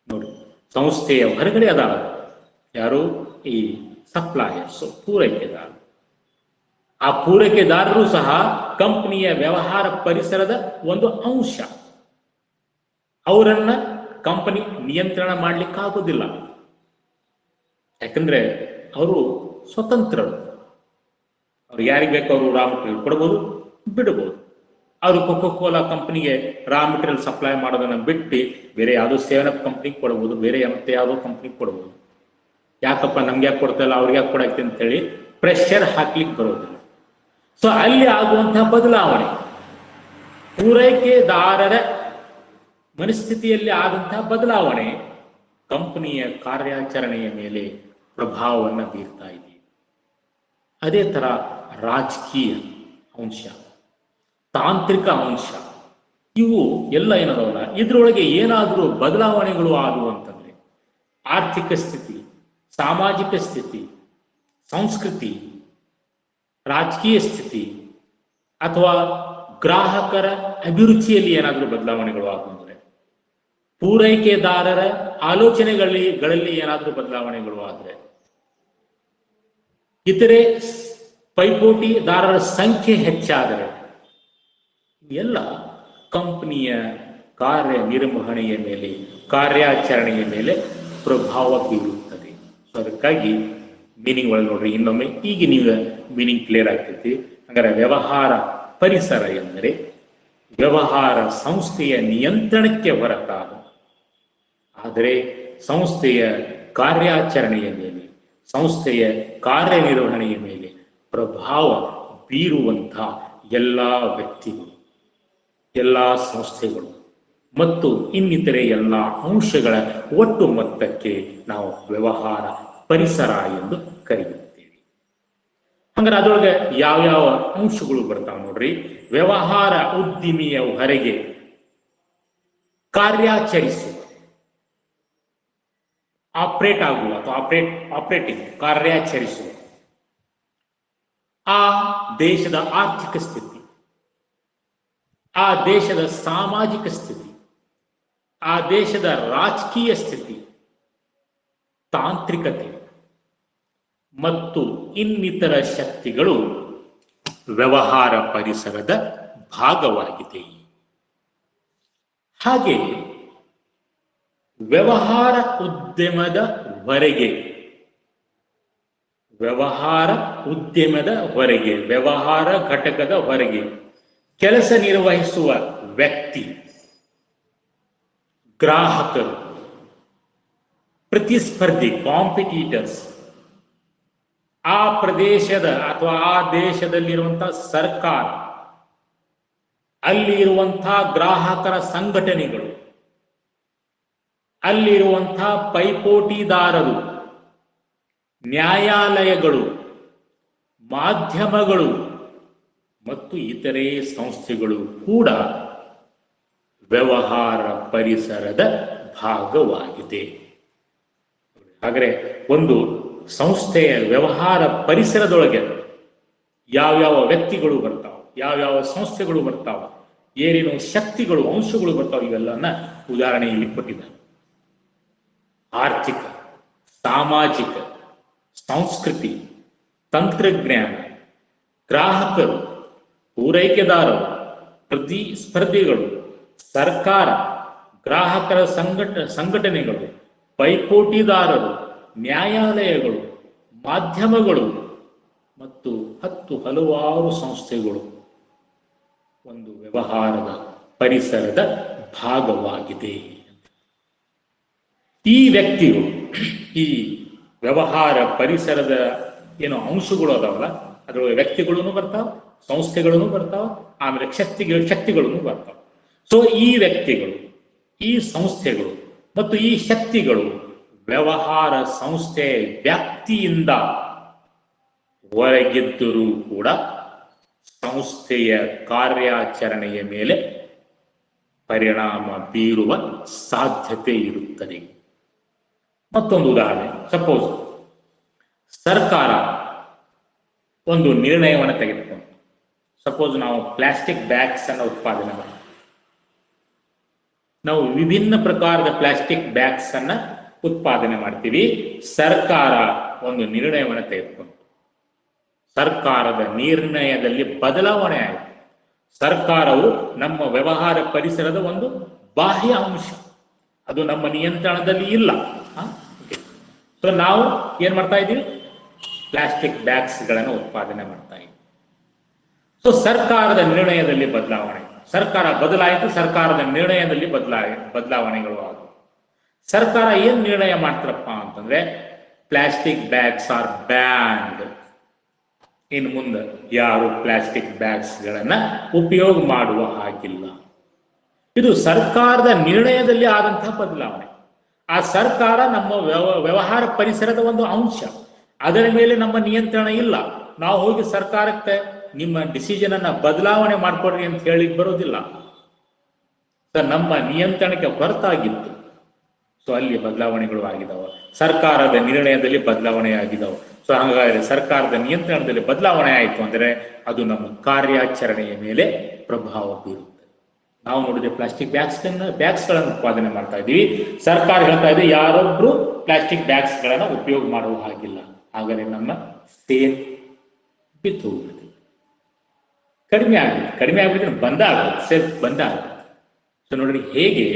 ನೋಡಿ, ಸಂಸ್ಥೆಯ ಹೊರಗಡೆ ಅದಾರ ಯಾರು? ಈ ಸಪ್ಲೈಯರ್ಸ್, ಪೂರೈಕೆದಾರರು. ಆ ಪೂರೈಕೆದಾರರು ಸಹ ಕಂಪನಿಯ ವ್ಯವಹಾರ ಪರಿಸರದ ಒಂದು ಅಂಶ. ಅವರನ್ನ ಕಂಪನಿ ನಿಯಂತ್ರಣ ಮಾಡ್ಲಿಕ್ಕಾಗೋದಿಲ್ಲ. ಯಾಕಂದ್ರೆ ಅವರು ಸ್ವತಂತ್ರರು. ಅವ್ರು ಯಾರಿಗೆ ಬೇಕು ಅವರು ರಾ ಮಟೀರಿಯಲ್ ಕೊಡ್ಬೋದು, ಬಿಡಬಹುದು. ಅವರು ಕೋಕೋ-ಕೋಲಾ ಕಂಪನಿಗೆ ರಾ ಮಟೀರಿಯಲ್ ಸಪ್ಲೈ ಮಾಡೋದನ್ನ ಬಿಟ್ಟು ಬೇರೆ ಯಾವುದೋ 7up ಕಂಪ್ನಿಗೆ ಕೊಡ್ಬೋದು, ಬೇರೆ ಮತ್ತೆ ಯಾವುದೋ ಕಂಪ್ನಿಗೆ ಕೊಡ್ಬೋದು. ಯಾಕಪ್ಪ ನಮ್ಗೆ ಯಾಕೆ ಕೊಡ್ತಾ ಇಲ್ಲ, ಅವ್ರಿಗೆ ಯಾಕೆ ಕೊಡಕ್ಕೆ ಅಂತ ಹೇಳಿ ಪ್ರೆಷರ್ ಹಾಕ್ಲಿಕ್ಕೆ ಬರೋದಿಲ್ಲ. ಸೊ ಅಲ್ಲಿ ಆಗುವಂತಹ ಬದಲಾವಣೆ ಪೂರೈಕೆದಾರರ ಮನಸ್ಥಿತಿಯಲ್ಲಿ ಆದಂತಹ ಬದಲಾವಣೆ ಕಂಪನಿಯ ಕಾರ್ಯಾಚರಣೆಯ ಮೇಲೆ ಪ್ರಭಾವವನ್ನು ಬೀರ್ತಾ ಇದೆ. ಅದೇ ತರ ರಾಜಕೀಯ ಅಂಶ, ತಾಂತ್ರಿಕ ಅಂಶ, ಇವು ಎಲ್ಲ ಏನದವಲ್ಲ, ಇದ್ರೊಳಗೆ ಏನಾದರೂ ಬದಲಾವಣೆಗಳು ಆದವು ಅಂತಂದ್ರೆ ಆರ್ಥಿಕ ಸ್ಥಿತಿ, ಸಾಮಾಜಿಕ ಸ್ಥಿತಿ, ಸಂಸ್ಕೃತಿ, ರಾಜಕೀಯ ಸ್ಥಿತಿ ಅಥವಾ ಗ್ರಾಹಕರ ಅಭಿರುಚಿಯಲ್ಲಿ ಏನಾದರೂ ಬದಲಾವಣೆಗಳು ಆಗುವಂದ್ರೆ, ಪೂರೈಕೆದಾರರ ಆಲೋಚನೆಗಳಲ್ಲಿ ಏನಾದರೂ ಬದಲಾವಣೆಗಳು ಆದರೆ, ಇತರೆ ಪೈಪೋಟಿದಾರರ ಸಂಖ್ಯೆ ಹೆಚ್ಚಾದರೆ, ಎಲ್ಲ ಕಂಪನಿಯ ಕಾರ್ಯನಿರ್ವಹಣೆಯ ಮೇಲೆ, ಕಾರ್ಯಾಚರಣೆಯ ಮೇಲೆ ಪ್ರಭಾವ ಬೀರುತ್ತದೆ. ಸೊ ಅದಕ್ಕಾಗಿ ಮೀನಿಂಗ್ ಒಳಗೆ ನೋಡ್ರಿ ಇನ್ನೊಮ್ಮೆ, ಈಗ ನೀವು ಮೀನಿಂಗ್ ಕ್ಲಿಯರ್ ಆಗ್ತೈತಿ. ಹಾಗಾದ್ರೆ ವ್ಯವಹಾರ ಪರಿಸರ ಎಂದರೆ ವ್ಯವಹಾರ ಸಂಸ್ಥೆಯ ನಿಯಂತ್ರಣಕ್ಕೆ ಹೊರತಾದ, ಆದರೆ ಸಂಸ್ಥೆಯ ಕಾರ್ಯಾಚರಣೆಯ ಮೇಲೆ, ಸಂಸ್ಥೆಯ ಕಾರ್ಯನಿರ್ವಹಣೆಯ ಮೇಲೆ ಪ್ರಭಾವ ಬೀರುವಂತಹ ಎಲ್ಲ ವ್ಯಕ್ತಿಗಳು, ಎಲ್ಲ ಸಂಸ್ಥೆಗಳು ಮತ್ತು ಇನ್ನಿತರೆ ಎಲ್ಲ ಅಂಶಗಳ ಒಟ್ಟು ಮೊತ್ತಕ್ಕೆ ನಾವು ವ್ಯವಹಾರ ಪರಿಸರ ಎಂದು ಕರೆಯುತ್ತೇವೆ. ಹಂಗಾರೆ ಅದರೊಳಗೆ ಯಾವ್ಯಾವ ಅಂಶಗಳು ಬರ್ತಾವ ನೋಡ್ರಿ. ವ್ಯವಹಾರ ಉದ್ದಿಮೆಯ ಹೊರಗೆ ಕಾರ್ಯಾಚರಿಸುವ, ಆಪರೇಟ್ ಆಗುವ ಅಥವಾ ಆಪರೇಟಿಂಗ್, ಕಾರ್ಯಾಚರಿಸುವ ಆ ದೇಶದ ಆರ್ಥಿಕ ಸ್ಥಿತಿ, ಆ ದೇಶದ ಸಾಮಾಜಿಕ ಸ್ಥಿತಿ, ಆ ದೇಶದ ರಾಜಕೀಯ ಸ್ಥಿತಿ, ತಾಂತ್ರಿಕತೆ ಮತ್ತು ಇನ್ನಿತರ ಶಕ್ತಿಗಳು ವ್ಯವಹಾರ ಪರಿಸರದ ಭಾಗವಾಗಿದೆ. ಹಾಗೆ ವ್ಯವಹಾರ ಉದ್ಯಮದ ಹೊರಗೆ, ವ್ಯವಹಾರ ಉದ್ಯಮದ ಹೊರಗೆ, ವ್ಯವಹಾರ ಘಟಕದ ಹೊರಗೆ ಕೆಲಸ ನಿರ್ವಹಿಸುವ ವ್ಯಕ್ತಿ, ಗ್ರಾಹಕರು, ಪ್ರತಿಸ್ಪರ್ಧಿ, ಕಾಂಪಿಟೀಟರ್ಸ್, ಆ ಪ್ರದೇಶದ ಅಥವಾ ಆ ದೇಶದಲ್ಲಿರುವಂತಹ ಸರ್ಕಾರ, ಅಲ್ಲಿ ಇರುವಂತಹ ಗ್ರಾಹಕರ ಸಂಘಟನೆಗಳು, ಅಲ್ಲಿರುವಂತಹ ಪೈಪೋಟಿದಾರರು, ನ್ಯಾಯಾಲಯಗಳು, ಮಾಧ್ಯಮಗಳು ಮತ್ತು ಇತರೆ ಸಂಸ್ಥೆಗಳು ಕೂಡ ವ್ಯವಹಾರ ಪರಿಸರದ ಭಾಗವಾಗಿದೆ. ಹಾಗಾದರೆ ಒಂದು ಸಂಸ್ಥೆಯ ವ್ಯವಹಾರ ಪರಿಸರದೊಳಗೆ ಯಾವ್ಯಾವ ವ್ಯಕ್ತಿಗಳು ಬರ್ತಾವ, ಯಾವ್ಯಾವ ಸಂಸ್ಥೆಗಳು ಬರ್ತಾವ, ಏನೇನು ಶಕ್ತಿಗಳು, ಅಂಶಗಳು ಬರ್ತಾವ, ಇವೆಲ್ಲನ್ನ ಉದಾಹರಣೆ ಇಲ್ಲಿ ಕೊಟ್ಟಿದ್ದಾರೆ. ಆರ್ಥಿಕ, ಸಾಮಾಜಿಕ, ಸಂಸ್ಕೃತಿ, ತಂತ್ರಜ್ಞಾನ, ಗ್ರಾಹಕರು, ಪೂರೈಕೆದಾರರು, ಸ್ಪರ್ಧಿಗಳು, ಸರ್ಕಾರ, ಗ್ರಾಹಕರ ಸಂಘಟನೆಗಳು, ಪೈಪೋಟಿದಾರರು, ನ್ಯಾಯಾಲಯಗಳು, ಮಾಧ್ಯಮಗಳು ಮತ್ತು ಹಲವಾರು ಸಂಸ್ಥೆಗಳು ಒಂದು ವ್ಯವಹಾರದ ಪರಿಸರದ ಭಾಗವಾಗಿದೆ. ಈ ವ್ಯಕ್ತಿಗಳು, ಈ ವ್ಯವಹಾರ ಪರಿಸರದ ಏನು ಅಂಶಗಳು ಅದಾವಲ್ಲ, ಅದರೊಳಗೆ ವ್ಯಕ್ತಿಗಳೂ ಬರ್ತಾವ, ಸಂಸ್ಥೆಗಳೂ ಬರ್ತಾವ, ಆಮೇಲೆ ಶಕ್ತಿಗಳೂ ಬರ್ತಾವ. ಸೊ ಈ ವ್ಯಕ್ತಿಗಳು, ಈ ಸಂಸ್ಥೆಗಳು ಮತ್ತು ಈ ಶಕ್ತಿಗಳು ವ್ಯವಹಾರ ಸಂಸ್ಥೆಯ ವ್ಯಾಪ್ತಿಯಿಂದ ಹೊರಗಿದ್ದರೂ ಕೂಡ ಸಂಸ್ಥೆಯ ಕಾರ್ಯಾಚರಣೆಯ ಮೇಲೆ ಪರಿಣಾಮ ಬೀರುವ ಸಾಧ್ಯತೆ ಇರುತ್ತದೆ. ಮತ್ತೊಂದು ಉದಾಹರಣೆ, ಸಪೋಸ್ ಸರ್ಕಾರ ಒಂದು ನಿರ್ಣಯವನ್ನು ತೆಗೆದುಕೊಂಡು, ಸಪೋಸ್ ನಾವು ಪ್ಲಾಸ್ಟಿಕ್ ಬ್ಯಾಗ್ಸ್ ಅನ್ನು ಉತ್ಪಾದನೆ ಮಾಡಿ, ನಾವು ವಿಭಿನ್ನ ಪ್ರಕಾರದ ಪ್ಲಾಸ್ಟಿಕ್ ಬ್ಯಾಗ್ಸ್ ಅನ್ನ ಉತ್ಪಾದನೆ ಮಾಡ್ತೀವಿ. ಸರ್ಕಾರ ಒಂದು ನಿರ್ಣಯವನ್ನು ತೆಗೆದುಕೊಂಡು, ಸರ್ಕಾರದ ನಿರ್ಣಯದಲ್ಲಿ ಬದಲಾವಣೆ ಆಯಿತು. ಸರ್ಕಾರವು ನಮ್ಮ ವ್ಯವಹಾರ ಪರಿಸರದ ಒಂದು ಬಾಹ್ಯ ಅಂಶ, ಅದು ನಮ್ಮ ನಿಯಂತ್ರಣದಲ್ಲಿ ಇಲ್ಲ. ಸೊ ನಾವು ಏನ್ ಮಾಡ್ತಾ ಇದ್ದೀವಿ, ಪ್ಲಾಸ್ಟಿಕ್ ಬ್ಯಾಗ್ಸ್ಗಳನ್ನು ಉತ್ಪಾದನೆ ಮಾಡ್ತಾ ಇದ್ದೀವಿ. ಸೊ ಸರ್ಕಾರದ ನಿರ್ಣಯದಲ್ಲಿ ಬದಲಾವಣೆ, ಸರ್ಕಾರ ಬದಲಾಯಿತು, ಸರ್ಕಾರದ ನಿರ್ಣಯದಲ್ಲಿ ಬದಲಾವಣೆಗಳು ಆದವು. ಸರ್ಕಾರ ಏನ್ ನಿರ್ಣಯ ಮಾಡ್ತಾರಪ್ಪ ಅಂತಂದ್ರೆ, ಪ್ಲಾಸ್ಟಿಕ್ ಬ್ಯಾಗ್ಸ್ ಆರ್ ಬ್ಯಾನ್ಡ್, ಇನ್ನು ಮುಂದೆ ಯಾರು ಪ್ಲಾಸ್ಟಿಕ್ ಬ್ಯಾಗ್ಸ್ಗಳನ್ನ ಉಪಯೋಗ ಮಾಡುವ ಹಾಗಿಲ್ಲ. ಇದು ಸರ್ಕಾರದ ನಿರ್ಣಯದಲ್ಲಿ ಆದಂತಹ ಬದಲಾವಣೆ. ಆ ಸರ್ಕಾರ ನಮ್ಮ ವ್ಯವಹಾರ ಪರಿಸರದ ಒಂದು ಅಂಶ, ಅದರ ಮೇಲೆ ನಮ್ಮ ನಿಯಂತ್ರಣ ಇಲ್ಲ. ನಾವು ಹೋಗಿ ಸರ್ಕಾರಕ್ಕೆ ನಿಮ್ಮ ಡಿಸಿಷನ್ ಅನ್ನ ಬದಲಾವಣೆ ಮಾಡ್ಕೊಡ್ರಿ ಅಂತ ಹೇಳಿ ಬರೋದಿಲ್ಲ. ನಮ್ಮ ನಿಯಂತ್ರಣಕ್ಕೆ ಹೊರತಾಗಿತ್ತು. ಸೊ ಅಲ್ಲಿ ಬದಲಾವಣೆಗಳು ಆಗಿದಾವ, ಸರ್ಕಾರದ ನಿರ್ಣಯದಲ್ಲಿ ಬದಲಾವಣೆ ಆಗಿದಾವ. ಸೊ ಹಾಗಾದರೆ ಸರ್ಕಾರದ ನಿಯಂತ್ರಣದಲ್ಲಿ ಬದಲಾವಣೆ ಆಯಿತು ಅಂದರೆ ಅದು ನಮ್ಮ ಕಾರ್ಯಾಚರಣೆಯ ಮೇಲೆ ಪ್ರಭಾವ ಬೀರುತ್ತದೆ. ನಾವು ನೋಡಿದ್ರೆ ಪ್ಲಾಸ್ಟಿಕ್ ಬ್ಯಾಗ್ಸ್ಗಳನ್ನು ಉತ್ಪಾದನೆ ಮಾಡ್ತಾ ಇದ್ದೀವಿ, ಸರ್ಕಾರ ಹೇಳ್ತಾ ಇದೆ ಯಾರೊಬ್ರು ಪ್ಲಾಸ್ಟಿಕ್ ಬ್ಯಾಗ್ಸ್ಗಳನ್ನ ಉಪಯೋಗ ಮಾಡುವ ಹಾಗಿಲ್ಲ. ಹಾಗಾದರೆ ನಮ್ಮ ಸೇಲ್ ಬಿತ್ತು ಹೋಗ್ಬಿಡ್ತೀವಿ, ಕಡಿಮೆ ಆಗ್ಬಿಟ್ಟು ಬಂದ ಆಗುತ್ತೆ, ಸೆಲ್ಫ್ ಬಂದ ಆಗುತ್ತೆ. ಸೊ ನೋಡ್ರಿ ಹೇಗೆ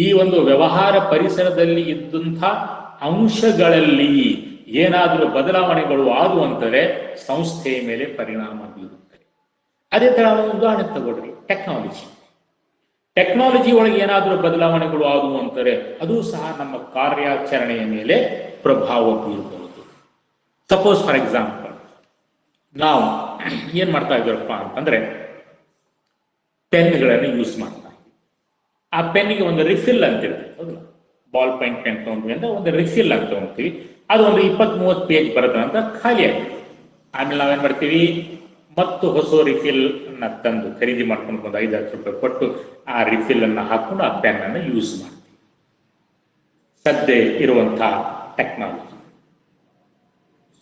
ಈ ಒಂದು ವ್ಯವಹಾರ ಪರಿಸರದಲ್ಲಿ ಇದ್ದಂಥ ಅಂಶಗಳಲ್ಲಿ ಏನಾದರೂ ಬದಲಾವಣೆಗಳು ಆದವು ಅಂತಾರೆ ಸಂಸ್ಥೆಯ ಮೇಲೆ ಪರಿಣಾಮ ಬೀರುತ್ತದೆ. ಅದೇ ತರ ಉದಾಹರಣೆ ತಗೊಳ್ರಿ, ಟೆಕ್ನಾಲಜಿ ಒಳಗೆ ಏನಾದರೂ ಬದಲಾವಣೆಗಳು ಆದವು ಅಂತಾರೆ ಅದು ಸಹ ನಮ್ಮ ಕಾರ್ಯಾಚರಣೆಯ ಮೇಲೆ ಪ್ರಭಾವ ಬೀರಬಹುದು. ಸಪೋಸ್ ಫಾರ್ ಎಕ್ಸಾಂಪಲ್ ನಾವು ಏನ್ ಮಾಡ್ತಾ ಇದ್ದೀರಪ್ಪ ಅಂತಂದ್ರೆ ಪೆನ್ಗಳನ್ನು ಯೂಸ್ ಮಾಡ್ತಾ ಇದ್ದೀವಿ. ಆ ಪೆನ್ನಿಗೆ ಒಂದು ರಿಫಿಲ್ ಅಂತ ಇರ್ತದೆ, ಹೌದಲ್ಲ, ಬಾಲ್ ಪೆನ್ ತಗೊಂಡ್ವಿ ಅಂತ ಒಂದು ರಿಫಿಲ್ ಅಂತ ತಗೊಂತೀವಿ. ಅದು ಒಂದು 20-30 ಪೇಜ್ ಬರೋದ ಅಂತ ಖಾಲಿ ಆಗಿದೆ. ಆಮೇಲೆ ನಾವೇನ್ ಮಾಡ್ತೀವಿ, ಮತ್ತು ಹೊಸ ರಿಫಿಲ್ ಅನ್ನ ತಂದು ಖರೀದಿ ಮಾಡ್ಕೊಂಡು ಒಂದು 5-10 ರೂಪಾಯಿ ಕೊಟ್ಟು ಆ ರಿಫಿಲ್ ಅನ್ನ ಹಾಕೊಂಡು ಆ ಪೆನ್ ಅನ್ನು ಯೂಸ್ ಮಾಡ್ತೀವಿ. ಸದ್ಯ ಇರುವಂತಹ ಟೆಕ್ನಾಲಜಿ,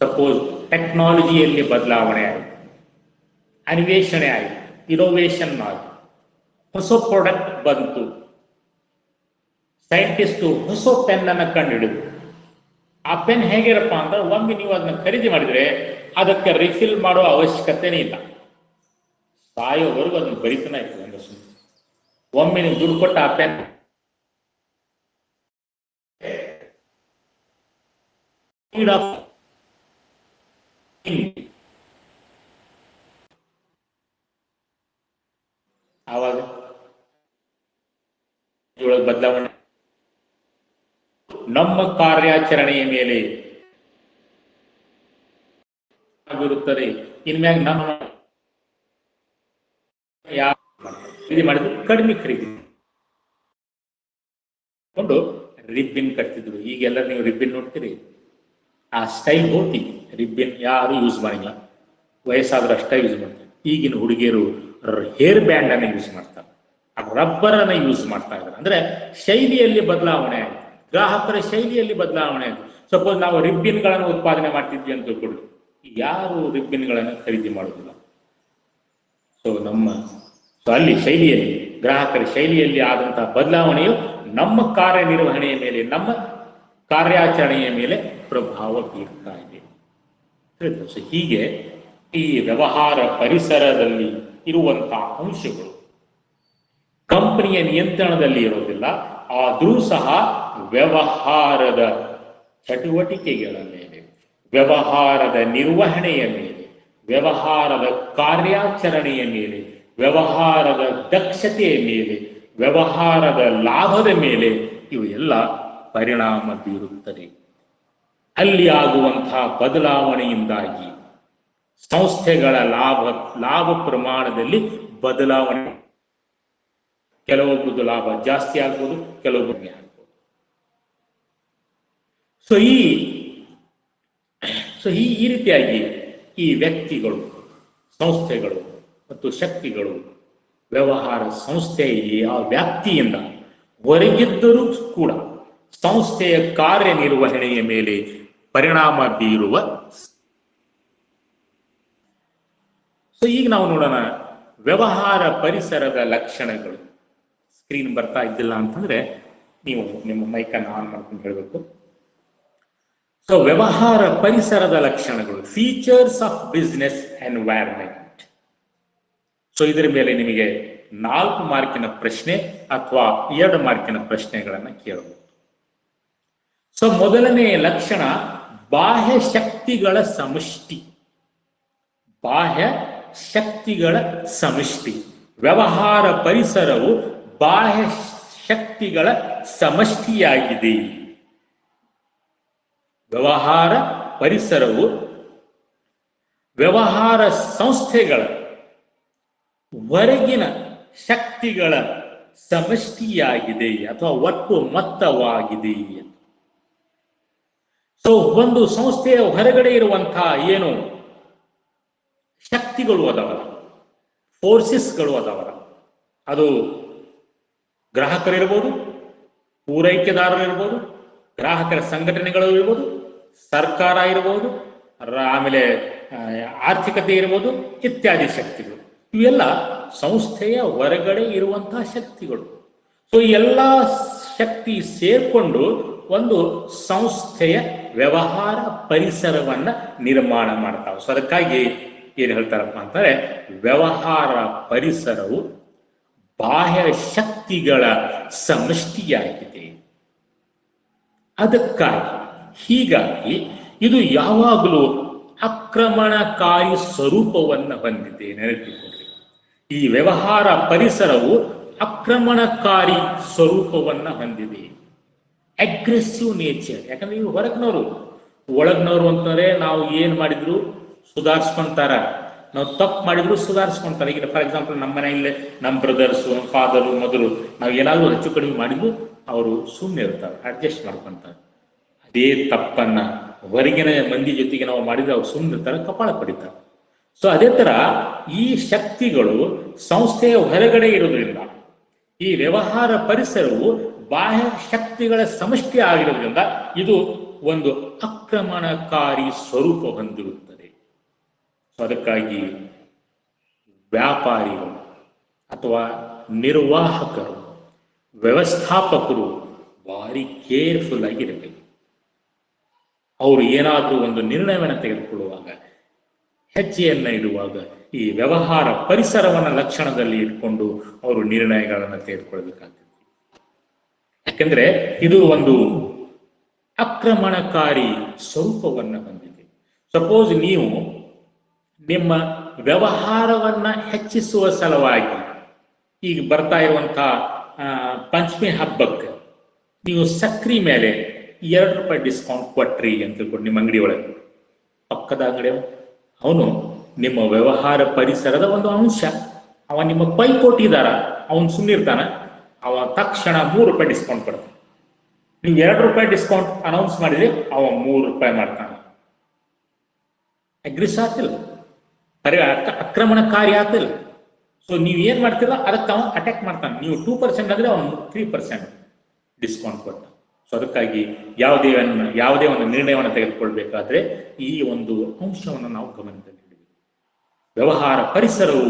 ಸಪೋಸ್ ಟೆಕ್ನಾಲಜಿಯಲ್ಲಿ ಬದಲಾವಣೆ ಆಯಿತು, ಅನ್ವೇಷಣೆ ಆಯಿತು, ಇನೋವೇಷನ್ ಆಯಿತು, ಹೊಸ ಪ್ರಾಡಕ್ಟ್ ಬಂತು, ಸೈಂಟಿಸ್ಟು ಹೊಸ ಪೆನ್ ಅನ್ನ ಕಂಡುಹಿಡಿದು. ಆ ಪೆನ್ ಹೇಗಿರಪ್ಪ ಅಂತ ಒಮ್ಮೆ ನೀವು ಅದನ್ನ ಖರೀದಿ ಮಾಡಿದ್ರೆ ಅದಕ್ಕೆ ರಿಫಿಲ್ ಮಾಡೋ ಅವಶ್ಯಕತೆನೇ ಇಲ್ಲ, ಸಾಯೋವರೆಗೂ ಅದನ್ನ ಬರಿತಾನೆ ಇರ್ತದೆ. ಅಂದ್ರೆ ಒಮ್ಮೆ ನೀವು ದುಡ್ಡು ಕೊಟ್ಟ ಆ ಪೆನ್ ಆವಾಗ ಬದಲಾವಣೆ ನಮ್ಮ ಕಾರ್ಯಾಚರಣೆಯ ಮೇಲೆ ಆಗಿರುತ್ತದೆ. ಇನ್ಮ್ಯಾಗ ನಮ್ಮ ಖರೀದಿ ಮಾಡಿದ್ರು ಕಡಿಮೆ ಖರೀದಿ ಕೊಂಡು ರಿಬ್ಬಿನ್ ಕಟ್ತಿದ್ರು. ಈಗೆಲ್ಲ ನೀವು ರಿಬ್ಬಿನ್ ನೋಡ್ತೀರಿ, ಆ ಸ್ಟೈಲ್ ಹೋಗಿ ರಿಬ್ಬಿನ್ ಯಾರು ಯೂಸ್ ಮಾಡಿಲ್ಲ, ವಯಸ್ಸಾದ್ರೂ ಅಷ್ಟೇ ಯೂಸ್ ಮಾಡ್ತಾರೆ. ಈಗಿನ ಹುಡುಗಿಯರು ಹೇರ್ ಬ್ಯಾಂಡ್ ಅನ್ನು ಯೂಸ್ ಮಾಡ್ತಾರೆ, ರಬ್ಬರ್ ಅನ್ನ ಯೂಸ್ ಮಾಡ್ತಾ ಇದ್ದಾರೆ. ಅಂದ್ರೆ ಶೈಲಿಯಲ್ಲಿ ಬದಲಾವಣೆ ಆಗಿದೆ, ಗ್ರಾಹಕರ ಶೈಲಿಯಲ್ಲಿ ಬದಲಾವಣೆ ಆಗಿದೆ. ಸಪೋಸ್ ನಾವು ರಿಬ್ಬಿನ್ಗಳನ್ನು ಉತ್ಪಾದನೆ ಮಾಡ್ತಿದ್ವಿ ಅಂತ ತಿಳ್ಕೊಳ್ಳಿ, ಯಾರು ರಿಬ್ಬಿನ್ಗಳನ್ನು ಖರೀದಿ ಮಾಡೋದಿಲ್ಲ. ಸೊ ಅಲ್ಲಿ ಶೈಲಿಯಲ್ಲಿ, ಗ್ರಾಹಕರ ಶೈಲಿಯಲ್ಲಿ ಆದಂತಹ ಬದಲಾವಣೆಯು ನಮ್ಮ ಕಾರ್ಯನಿರ್ವಹಣೆಯ ಮೇಲೆ, ನಮ್ಮ ಕಾರ್ಯಾಚರಣೆಯ ಮೇಲೆ ಪ್ರಭಾವ ಬೀರ್ತಾ ಇದೆ. ಸೊ ಹೀಗೆ ಈ ವ್ಯವಹಾರ ಪರಿಸರದಲ್ಲಿ ಇರುವಂತಹ ಅಂಶಗಳು ಕಂಪನಿಯ ನಿಯಂತ್ರಣದಲ್ಲಿ ಇರೋದಿಲ್ಲ. ಆದರೂ ಸಹ ವ್ಯವಹಾರದ ಚಟುವಟಿಕೆಗಳ ಮೇಲೆ, ವ್ಯವಹಾರದ ನಿರ್ವಹಣೆಯ ಮೇಲೆ, ವ್ಯವಹಾರದ ಕಾರ್ಯಾಚರಣೆಯ ಮೇಲೆ, ವ್ಯವಹಾರದ ದಕ್ಷತೆಯ ಮೇಲೆ, ವ್ಯವಹಾರದ ಲಾಭದ ಮೇಲೆ ಇವು ಎಲ್ಲ ಪರಿಣಾಮ ಬೀರುತ್ತದೆ. ಅಲ್ಲಿ ಆಗುವಂತಹ ಬದಲಾವಣೆಯಿಂದಾಗಿ ಸಂಸ್ಥೆಗಳ ಲಾಭ ಪ್ರಮಾಣದಲ್ಲಿ ಬದಲಾವಣೆ, ಕೆಲವೊಬ್ಬರದ್ದು ಲಾಭ ಜಾಸ್ತಿ ಆಗ್ಬೋದು, ಕೆಲವೊಬ್ಬರು ಕಡಿಮೆ ಆಗ್ಬೋದು. ಸೊ ಈ ರೀತಿಯಾಗಿ ಈ ವ್ಯಕ್ತಿಗಳು, ಸಂಸ್ಥೆಗಳು ಮತ್ತು ಶಕ್ತಿಗಳು ವ್ಯವಹಾರ ಸಂಸ್ಥೆಯಲ್ಲಿ ಆ ವ್ಯಾಪ್ತಿಯಿಂದ ಹೊರಗಿದ್ದರೂ ಕೂಡ ಸಂಸ್ಥೆಯ ಕಾರ್ಯನಿರ್ವಹಣೆಯ ಮೇಲೆ ಪರಿಣಾಮ ಬೀರುವ. ಸೊ ಈಗ ನಾವು ನೋಡೋಣ ವ್ಯವಹಾರ ಪರಿಸರದ ಲಕ್ಷಣಗಳು. ಸ್ಕ್ರೀನ್ ಬರ್ತಾ ಇದ್ದಿಲ್ಲ ಅಂತಂದ್ರೆ ನೀವು ನಿಮ್ಮ ಮೈಕನ್ನು ಆನ್ ಮಾಡ್ಕೊಂಡು ಹೇಳಬೇಕು. ಸೊ ವ್ಯವಹಾರ ಪರಿಸರದ ಲಕ್ಷಣಗಳು, features of business environment. So ಇದರ ಮೇಲೆ ನಿಮಗೆ 4 ಮಾರ್ಕಿನ ಪ್ರಶ್ನೆ ಅಥವಾ 2 ಮಾರ್ಕಿನ ಪ್ರಶ್ನೆಗಳನ್ನ ಕೇಳಬಹುದು. ಸೊ ಮೊದಲನೇ ಲಕ್ಷಣ ಬಾಹ್ಯ ಶಕ್ತಿಗಳ ಸಮಷ್ಟಿ. ಬಾಹ್ಯ ಶಕ್ತಿಗಳ ಸಮಷ್ಟಿ. ವ್ಯವಹಾರ ಪರಿಸರವು ಬಾಹ್ಯ ಶಕ್ತಿಗಳ ಸಮಷ್ಟಿಯಾಗಿದೆ. ವ್ಯವಹಾರ ಪರಿಸರವು ವ್ಯವಹಾರ ಸಂಸ್ಥೆಗಳ ಹೊರಗಿನ ಶಕ್ತಿಗಳ ಸಮಷ್ಟಿಯಾಗಿದೆ ಅಥವಾ ಒಟ್ಟು ಮೊತ್ತವಾಗಿದೆ. ಸೊ ಒಂದು ಸಂಸ್ಥೆಯ ಹೊರಗಡೆ ಇರುವಂತಹ ಏನು ಶಕ್ತಿಗಳು ಅದಾವಲ್ಲ, ಫೋರ್ಸಸ್ಗಳು ಅದಾವಲ್ಲ, ಅದು ಗ್ರಾಹಕರಿರ್ಬೋದು, ಪೂರೈಕೆದಾರರು ಇರ್ಬೋದು, ಗ್ರಾಹಕರ ಸಂಘಟನೆಗಳು ಇರ್ಬೋದು, ಸರ್ಕಾರ ಇರ್ಬೋದು, ಆಮೇಲೆ ಆರ್ಥಿಕತೆ ಇರ್ಬೋದು, ಇತ್ಯಾದಿ ಶಕ್ತಿಗಳು. ಇವೆಲ್ಲ ಸಂಸ್ಥೆಯ ಹೊರಗಡೆ ಇರುವಂತಹ ಶಕ್ತಿಗಳು. ಸೊ ಎಲ್ಲ ಶಕ್ತಿ ಸೇರ್ಕೊಂಡು ಒಂದು ಸಂಸ್ಥೆಯ ವ್ಯವಹಾರ ಪರಿಸರವನ್ನ ನಿರ್ಮಾಣ ಮಾಡ್ತಾವೆ. ಸೊ ಅದಕ್ಕಾಗಿ ಏನ್ ಹೇಳ್ತಾರಪ್ಪ ಅಂತಾರೆ, ವ್ಯವಹಾರ ಪರಿಸರವು ಬಾಹ್ಯ ಶಕ್ತಿಗಳ ಸಮಷ್ಟಿಯಾಗಿದೆ. ಹೀಗಾಗಿ ಇದು ಯಾವಾಗಲೂ ಆಕ್ರಮಣಕಾರಿ ಸ್ವರೂಪವನ್ನು ಹೊಂದಿದೆ. ನೆನಪಿಟ್ಟುಕೊಳ್ಳಿ, ಈ ವ್ಯವಹಾರ ಪರಿಸರವು ಆಕ್ರಮಣಕಾರಿ ಸ್ವರೂಪವನ್ನ ಹೊಂದಿದೆ. Aggressive nature. ಯಾಕಂದ್ರೆ ಇವು ಹೊರಗಿನವರು, ಒಳಗಿನವರು ಅಂತಂದ್ರೆ ನಾವು ಏನ್ ಮಾಡಿದ್ರು ಸುಧಾರಿಸ್ಕೊಂತಾರ, ನಾವು ತಪ್ಪು ಮಾಡಿದ್ರು ಸುಧಾರಿಸ್ಕೊಂತಾರೆ. ಈಗ ಫಾರ್ ಎಕ್ಸಾಂಪಲ್ ನಮ್ಮ ಮನೆಯಲ್ಲೇ ನಮ್ಮ ಬ್ರದರ್ಸು, ನಮ್ಮ ಫಾದರು, ಮದರು ನಾವು ಏನಾದರೂ ಹೆಚ್ಚು ಕಡಿಮೆ ಮಾಡಿದ್ರು ಅವರು ಸುಮ್ಮನೆ ಇರ್ತಾರೆ, ಅಡ್ಜಸ್ಟ್ ಮಾಡ್ಕೊಂತಾರೆ. ಅದೇ ತಪ್ಪನ್ನ ಹೊರಗಿನ ಮಂದಿ ಜೊತೆಗೆ ನಾವು ಮಾಡಿದ್ರೆ ಅವ್ರು ಸುಮ್ಮನೆ ಇರ್ತಾರೆ, ಕಪಾಳ ಪಡಿತಾರೆ. ಸೊ ಅದೇ ತರ ಈ ಶಕ್ತಿಗಳು ಸಂಸ್ಥೆಯ ಹೊರಗಡೆ ಇರೋದ್ರಿಂದ, ಈ ವ್ಯವಹಾರ ಪರಿಸರವು ಬಾಹ್ಯ ಶಕ್ತಿಗಳ ಸಮಷ್ಟಿ ಆಗಿರೋದ್ರಿಂದ ಇದು ಒಂದು ಆಕ್ರಮಣಕಾರಿ ಸ್ವರೂಪ ಹೊಂದಿರುತ್ತದೆ. ಸೊ ಅದಕ್ಕಾಗಿ ವ್ಯಾಪಾರಿಗಳು ಅಥವಾ ನಿರ್ವಾಹಕರು, ವ್ಯವಸ್ಥಾಪಕರು ಭಾರಿ ಕೇರ್ಫುಲ್ ಆಗಿರಬೇಕು. ಅವರು ಏನಾದರೂ ಒಂದು ನಿರ್ಣಯವನ್ನು ತೆಗೆದುಕೊಳ್ಳುವಾಗ, ಹೆಜ್ಜೆಯನ್ನ ಇಡುವಾಗ ಈ ವ್ಯವಹಾರ ಪರಿಸರವನ್ನ ಲಕ್ಷಣದಲ್ಲಿ ಇಟ್ಕೊಂಡು ಅವರು ನಿರ್ಣಯಗಳನ್ನು ತೆಗೆದುಕೊಳ್ಬೇಕಾಗ್ತದೆ. ಯಾಕೆಂದ್ರೆ ಇದು ಒಂದು ಆಕ್ರಮಣಕಾರಿ ಸ್ವರೂಪವನ್ನು ಹೊಂದಿದೆ. ಸಪೋಸ್ ನೀವು ನಿಮ್ಮ ವ್ಯವಹಾರವನ್ನ ಹೆಚ್ಚಿಸುವ ಸಲುವಾಗಿ ಈಗ ಬರ್ತಾ ಇರುವಂತಹ ಪಂಚಮಿ ಹಬ್ಬಕ್ಕೆ ನೀವು ಸಕ್ರಿ ಮೇಲೆ ₹2 ಡಿಸ್ಕೌಂಟ್ ಕೊಟ್ರಿ ಅಂತ ತಿಳ್ಕೊಂಡು ನಿಮ್ಮ ಅಂಗಡಿ ಒಳಗೆ, ಪಕ್ಕದ ಅಂಗಡಿ ಅವನು ನಿಮ್ಮ ವ್ಯವಹಾರ ಪರಿಸರದ ಒಂದು ಅಂಶ. ಅವ ನಿಮ್ಮ ಪೈಪೋಟಿದಾರ, ಅವನು ಸುಮ್ಮನಿರ್ತಾನ, ಅವ ತಕ್ಷಣ ₹3 ಡಿಸ್ಕೌಂಟ್ ಕೊಡ್ತಾನೆ. ನೀವು ₹2 ಡಿಸ್ಕೌಂಟ್ ಅನೌನ್ಸ್ ಮಾಡಿದ್ರೆ ಅವ ₹3 ಮಾಡ್ತಾನೆ. ಅಗ್ರಿಸ್ ಆಗ್ತಿಲ್ಲ, ಆಕ್ರಮಣಕಾರಿ ಆಗ್ತಿಲ್ಲ. ಸೊ ನೀವು ಏನ್ ಮಾಡ್ತಿಲ್ಲ ಅದಕ್ಕೆ ಅವನು ಅಟ್ಯಾಕ್ ಮಾಡ್ತಾನೆ. ನೀವು 2% ಅಂದ್ರೆ ಅವನು 3% ಡಿಸ್ಕೌಂಟ್ ಕೊಟ್ಟ. ಸೊ ಅದಕ್ಕಾಗಿ ಯಾವುದೇ ಒಂದು ನಿರ್ಣಯವನ್ನು ತೆಗೆದುಕೊಳ್ಬೇಕಾದ್ರೆ ಈ ಒಂದು ಅಂಶವನ್ನು ನಾವು ಗಮನದಲ್ಲಿಡಬೇಕು. ವ್ಯವಹಾರ ಪರಿಸರವು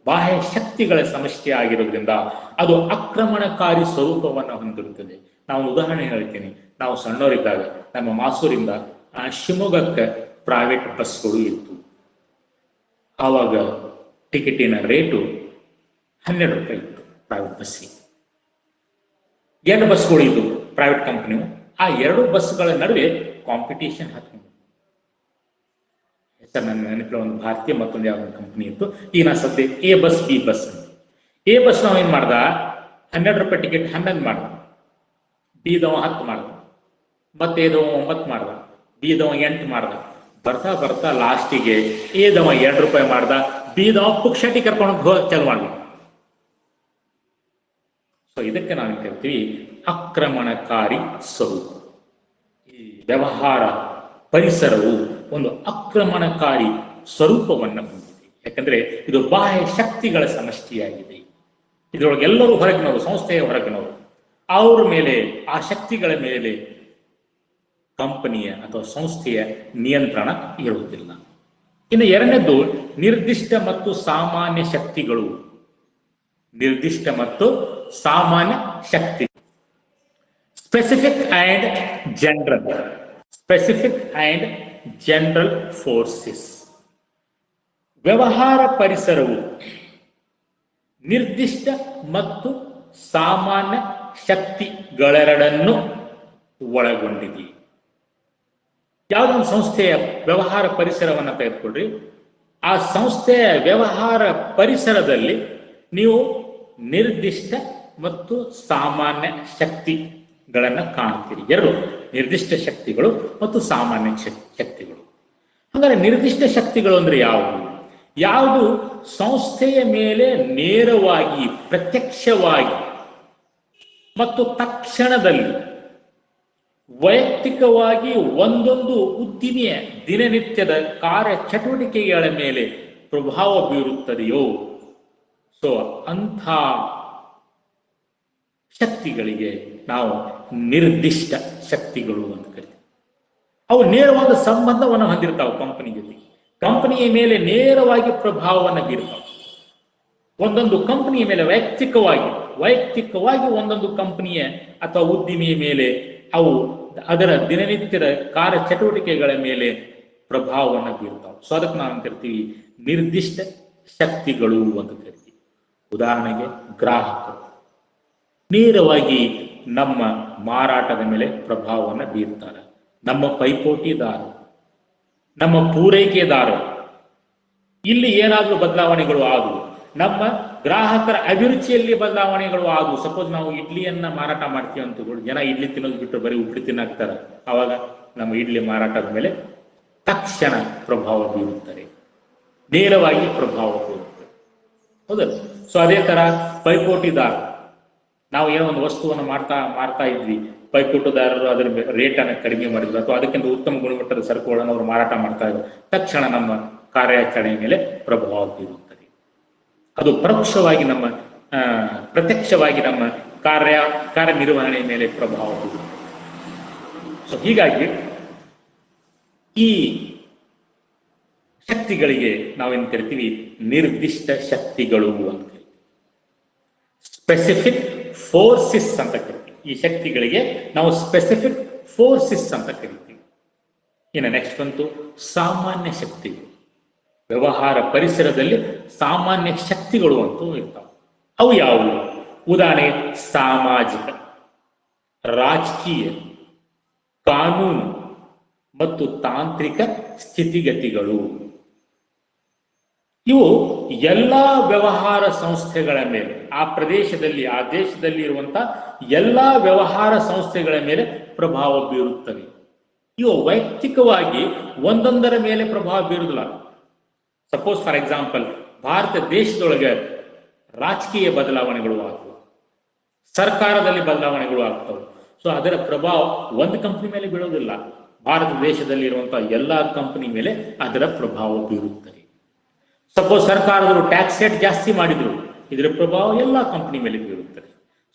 ಬಾಹ್ಯ ಶಕ್ತಿಗಳ ಸಮಷ್ಟಿ ಆಗಿರೋದ್ರಿಂದ ಅದು ಆಕ್ರಮಣಕಾರಿ ಸ್ವರೂಪವನ್ನು ಹೊಂದಿರುತ್ತದೆ. ನಾವು ಉದಾಹರಣೆ ಹೇಳ್ತೀನಿ. ನಾವು ಸಣ್ಣವರಿದ್ದಾಗ ನಮ್ಮ ಮಾಸೂರಿಂದ ಶಿವಮೊಗ್ಗಕ್ಕೆ ಪ್ರೈವೇಟ್ ಬಸ್ಗಳು ಇತ್ತು. ಆವಾಗ ಟಿಕೆಟಿನ ರೇಟು ₹12 ಇತ್ತು ಪ್ರೈವೇಟ್ ಬಸ್ಸಿಗೆ. 2 ಬಸ್ಗಳು ಇದ್ದು ಪ್ರೈವೇಟ್ ಕಂಪನಿಯು. ಆ 2 ಬಸ್ಗಳ ನಡುವೆ ಕಾಂಪಿಟೇಷನ್ ಹಾಕೊಂಡು ಹೆಸರು ನನ್ನ ನೆನಪಿನ ಒಂದು ಭಾರತೀಯ ಮತ್ತೊಂದು ಯಾವ ಕಂಪನಿ ಇತ್ತು. ಈಗ ನಾ ಸದ್ಯ ಎ ಬಸ್ ಬಿ ಬಸ್ ಅಂತ. ಎ ಬಸ್ ನಾವು ಏನ್ ಮಾಡ್ದ, ₹12 ಟಿಕೆಟ್ 11 ಮಾಡ್ದ, ಬಿದವ 10 ಮಾಡ್ದ, ಮತ್ತೆ ಎದವ 9 ಮಾಡ್ದ, ಬಿದವ 8 ಮಾಡ್ದ. ಬರ್ತಾ ಬರ್ತಾ ಲಾಸ್ಟಿಗೆ ಎದವ ₹2 ಮಾಡ್ದ, ಬಿದವ ಪುಕ್ಷಟಿ ಕರ್ಕೊಂಡು ಚಾಲು ಮಾಡ್ದ. ಸೊ ಇದಕ್ಕೆ ನಾವು ಹೇಳ್ತೀವಿ ಆಕ್ರಮಣಕಾರಿ ಸ್ವರೂಪ. ಈ ವ್ಯವಹಾರ ಪರಿಸರವು ಒಂದು ಆಕ್ರಮಣಕಾರಿ ಸ್ವರೂಪವನ್ನು ಹೊಂದಿದೆ. ಯಾಕಂದ್ರೆ ಇದು ಬಾಹ್ಯ ಶಕ್ತಿಗಳ ಸಮಷ್ಟಿಯಾಗಿದೆ. ಇದರೊಳಗೆ ಎಲ್ಲರೂ ಹೊರಗಿನವರು, ಸಂಸ್ಥೆಯ ಹೊರಗಿನವರು. ಅವ್ರ ಮೇಲೆ, ಆ ಶಕ್ತಿಗಳ ಮೇಲೆ ಕಂಪನಿಯ ಅಥವಾ ಸಂಸ್ಥೆಯ ನಿಯಂತ್ರಣ ಇರುವುದಿಲ್ಲ. ಇನ್ನು ಎರಡನೇದ್ದು ನಿರ್ದಿಷ್ಟ ಮತ್ತು ಸಾಮಾನ್ಯ ಶಕ್ತಿಗಳು. ನಿರ್ದಿಷ್ಟ ಮತ್ತು ಸಾಮಾನ್ಯ ಶಕ್ತಿ, specific and general. Specific and general forces. ವ್ಯವಹಾರ ಪರಿಸರವು ನಿರ್ದಿಷ್ಟ ಮತ್ತು ಸಾಮಾನ್ಯ ಶಕ್ತಿಗಳೆರಡನ್ನು ಒಳಗೊಂಡಿದೆ. ಯಾವುದೊಂದು ಸಂಸ್ಥೆಯ ವ್ಯವಹಾರ ಪರಿಸರವನ್ನು ತೆಗೆದುಕೊಳ್ಳ್ರಿ. ಆ ಸಂಸ್ಥೆಯ ವ್ಯವಹಾರ ಪರಿಸರದಲ್ಲಿ ನೀವು ನಿರ್ದಿಷ್ಟ ಮತ್ತು ಸಾಮಾನ್ಯ ಶಕ್ತಿಗಳನ್ನು ಕಾಣ್ತೀರಿ. ಎರಡು ನಿರ್ದಿಷ್ಟ ಶಕ್ತಿಗಳು ಮತ್ತು ಸಾಮಾನ್ಯ ಶಕ್ತಿಗಳು. ಹಾಗಾದ್ರೆ ನಿರ್ದಿಷ್ಟ ಶಕ್ತಿಗಳು ಅಂದ್ರೆ ಯಾವುದು? ಯಾವುದು ಸಂಸ್ಥೆಯ ಮೇಲೆ ನೇರವಾಗಿ, ಪ್ರತ್ಯಕ್ಷವಾಗಿ ಮತ್ತು ತಕ್ಷಣದಲ್ಲಿ ವೈಯಕ್ತಿಕವಾಗಿ ಒಂದೊಂದು ಉದ್ದಿಮೆಯ ದಿನನಿತ್ಯದ ಕಾರ್ಯ ಚಟುವಟಿಕೆಗಳ ಮೇಲೆ ಪ್ರಭಾವ ಬೀರುತ್ತದೆಯೋ, ಸೊ ಅಂಥ ಶಕ್ತಿಗಳಿಗೆ ನಾವು ನಿರ್ದಿಷ್ಟ ಶಕ್ತಿಗಳು ಅಂತ ಕರಿತೀವಿ. ಅವು ನೇರವಾದ ಸಂಬಂಧವನ್ನು ಹೊಂದಿರ್ತಾವೆ ಕಂಪನಿ ಜೊತೆ. ಕಂಪನಿಯ ಮೇಲೆ ನೇರವಾಗಿ ಪ್ರಭಾವವನ್ನು ಬೀರ್ತಾವೆ. ಒಂದೊಂದು ಕಂಪನಿಯ ಮೇಲೆ ವೈಯಕ್ತಿಕವಾಗಿ ಒಂದೊಂದು ಕಂಪನಿಯ ಅಥವಾ ಉದ್ದಿಮೆಯ ಮೇಲೆ ಅವು ಅದರ ದಿನನಿತ್ಯದ ಕಾರ್ಯ ಚಟುವಟಿಕೆಗಳ ಮೇಲೆ ಪ್ರಭಾವವನ್ನು ಬೀರ್ತಾವೆ. ಸೊ ಅದಕ್ಕೆ ನಾವು ಅಂತಿರ್ತೀವಿ ನಿರ್ದಿಷ್ಟ ಶಕ್ತಿಗಳು ಅಂತ ಕರಿತೀವಿ. ಉದಾಹರಣೆಗೆ ಗ್ರಾಹಕರು ನೇರವಾಗಿ ನಮ್ಮ ಮಾರಾಟದ ಮೇಲೆ ಪ್ರಭಾವವನ್ನು ಬೀರ್ತಾರೆ. ನಮ್ಮ ಪೈಪೋಟಿದಾರರು, ನಮ್ಮ ಪೂರೈಕೆದಾರರು, ಇಲ್ಲಿ ಏನಾದರೂ ಬದಲಾವಣೆಗಳು ಆದವು, ನಮ್ಮ ಗ್ರಾಹಕರ ಅಭಿರುಚಿಯಲ್ಲಿ ಬದಲಾವಣೆಗಳು ಆದವು. ಸಪೋಸ್ ನಾವು ಇಡ್ಲಿಯನ್ನ ಮಾರಾಟ ಮಾಡ್ತೀವಿ ಅಂತ ಜನ ಇಡ್ಲಿ ತಿನ್ನೋದು ಬಿಟ್ಟು ಬರೀ ಉಪ್ಪಿಟ್ಟು ತಿನ್ನಾಕ್ತಾರೆ. ಆವಾಗ ನಮ್ಮ ಇಡ್ಲಿ ಮಾರಾಟದ ಮೇಲೆ ತಕ್ಷಣ ಪ್ರಭಾವ ಬೀರುತ್ತಾರೆ, ನೇರವಾಗಿ ಪ್ರಭಾವ ಬೀರುತ್ತದೆ. ಹೌದಲ್ಲ? ಸೊ ಅದೇ ತರ ಪೈಪೋಟಿದಾರ, ನಾವು ಏನೋ ಒಂದು ವಸ್ತುವನ್ನು ಮಾರ್ತಾ ಇದ್ವಿ, ಪೈಪೋಟಿದಾರರು ಅದರ ರೇಟನ್ನು ಕಡಿಮೆ ಮಾಡಿದ್ರು ಅಥವಾ ಅದಕ್ಕಿಂತ ಉತ್ತಮ ಗುಣಮಟ್ಟದ ಸರಕುಗಳನ್ನು ಅವರು ಮಾರಾಟ ಮಾಡ್ತಾ ಇದ್ರು, ತಕ್ಷಣ ನಮ್ಮ ಕಾರ್ಯಾಚರಣೆಯ ಮೇಲೆ ಪ್ರಭಾವ ಬೀರುತ್ತದೆ. ಅದು ಪರೋಕ್ಷವಾಗಿ ಪ್ರತ್ಯಕ್ಷವಾಗಿ ನಮ್ಮ ಕಾರ್ಯನಿರ್ವಹಣೆಯ ಮೇಲೆ ಪ್ರಭಾವ ಬೀರುತ್ತದೆ. ಸೊ ಹೀಗಾಗಿ ಈ ಶಕ್ತಿಗಳಿಗೆ ನಾವೇನ್ ಕರಿತೀವಿ ನಿರ್ದಿಷ್ಟ ಶಕ್ತಿಗಳು ಅಂತ ಕರಿತೀವಿ. ಸ್ಪೆಸಿಫಿಕ್ ಫೋರ್ಸಿಸ್ ಅಂತ ಕರಿತೀವಿ. ಈ ಶಕ್ತಿಗಳಿಗೆ ನಾವು ಸ್ಪೆಸಿಫಿಕ್ ಫೋರ್ಸಿಸ್ ಅಂತ ಕರಿತೀವಿ. ಇನ್ನು ನೆಕ್ಸ್ಟ್ ಬಂತು ಸಾಮಾನ್ಯ ಶಕ್ತಿಗಳು. ವ್ಯವಹಾರ ಪರಿಸರದಲ್ಲಿ ಸಾಮಾನ್ಯ ಶಕ್ತಿಗಳು ಅಂತೂ ಇರ್ತಾವೆ. ಅವು ಯಾವುವು? ಉದಾಹರಣೆ ಸಾಮಾಜಿಕ, ರಾಜಕೀಯ, ಕಾನೂನು ಮತ್ತು ತಾಂತ್ರಿಕ ಸ್ಥಿತಿಗತಿಗಳು. ಇವು ಎಲ್ಲ ವ್ಯವಹಾರ ಸಂಸ್ಥೆಗಳ ಮೇಲೆ, ಆ ಪ್ರದೇಶದಲ್ಲಿ, ಆ ದೇಶದಲ್ಲಿ ಇರುವಂತಹ ಎಲ್ಲ ವ್ಯವಹಾರ ಸಂಸ್ಥೆಗಳ ಮೇಲೆ ಪ್ರಭಾವ ಬೀರುತ್ತವೆ. ಇವು ವೈಯಕ್ತಿಕವಾಗಿ ಒಂದೊಂದರ ಮೇಲೆ ಪ್ರಭಾವ ಬೀರುವುದಿಲ್ಲ. ಸಪೋಸ್ ಫಾರ್ ಎಕ್ಸಾಂಪಲ್ ಭಾರತ ದೇಶದೊಳಗೆ ರಾಜಕೀಯ ಬದಲಾವಣೆಗಳು ಆಗ್ತವೆ, ಸರ್ಕಾರದಲ್ಲಿ ಬದಲಾವಣೆಗಳು ಆಗ್ತವೆ. ಸೊ ಅದರ ಪ್ರಭಾವ ಒಂದು ಕಂಪನಿ ಮೇಲೆ ಬೀಳೋದಿಲ್ಲ, ಭಾರತ ದೇಶದಲ್ಲಿ ಇರುವಂತಹ ಎಲ್ಲಾ ಕಂಪನಿ ಮೇಲೆ ಅದರ ಪ್ರಭಾವ ಬೀರುತ್ತದೆ. ಸಪೋಸ್ ಸರ್ಕಾರದವರು ಟ್ಯಾಕ್ಸ್ ರೇಟ್ ಜಾಸ್ತಿ ಮಾಡಿದ್ರು, ಇದರ ಪ್ರಭಾವ ಎಲ್ಲಾ ಕಂಪನಿ ಮೇಲೆ ಬೀರುತ್ತದೆ.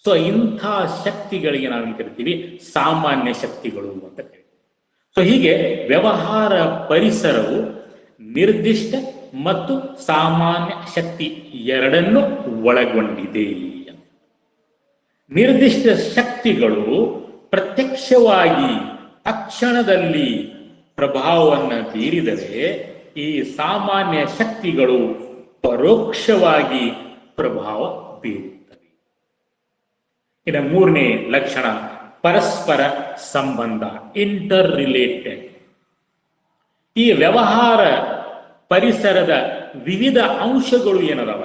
ಸೊ ಇಂಥ ಶಕ್ತಿಗಳಿಗೆ ನಾವು ಕರಿತೀವಿ ಸಾಮಾನ್ಯ ಶಕ್ತಿಗಳು ಅಂತ ಕರಿತೀವಿ. ಸೊ ಹೀಗೆ ವ್ಯವಹಾರ ಪರಿಸರವು ನಿರ್ದಿಷ್ಟ ಮತ್ತು ಸಾಮಾನ್ಯ ಶಕ್ತಿ ಎರಡನ್ನು ಒಳಗೊಂಡಿದೆ. ನಿರ್ದಿಷ್ಟ ಶಕ್ತಿಗಳು ಪ್ರತ್ಯಕ್ಷವಾಗಿ ತಕ್ಷಣದಲ್ಲಿ ಪ್ರಭಾವವನ್ನು ಬೀರಿದರೆ, ಈ ಸಾಮಾನ್ಯ ಶಕ್ತಿಗಳು ಪರೋಕ್ಷವಾಗಿ ಪ್ರಭಾವ ಬೀರುತ್ತವೆ. ಇನ್ನು ಮೂರನೇ ಲಕ್ಷಣ ಪರಸ್ಪರ ಸಂಬಂಧ, ಇಂಟರ್ ರಿಲೇಟೆಡ್. ಈ ವ್ಯವಹಾರ ಪರಿಸರದ ವಿವಿಧ ಅಂಶಗಳು ಏನದಾವ,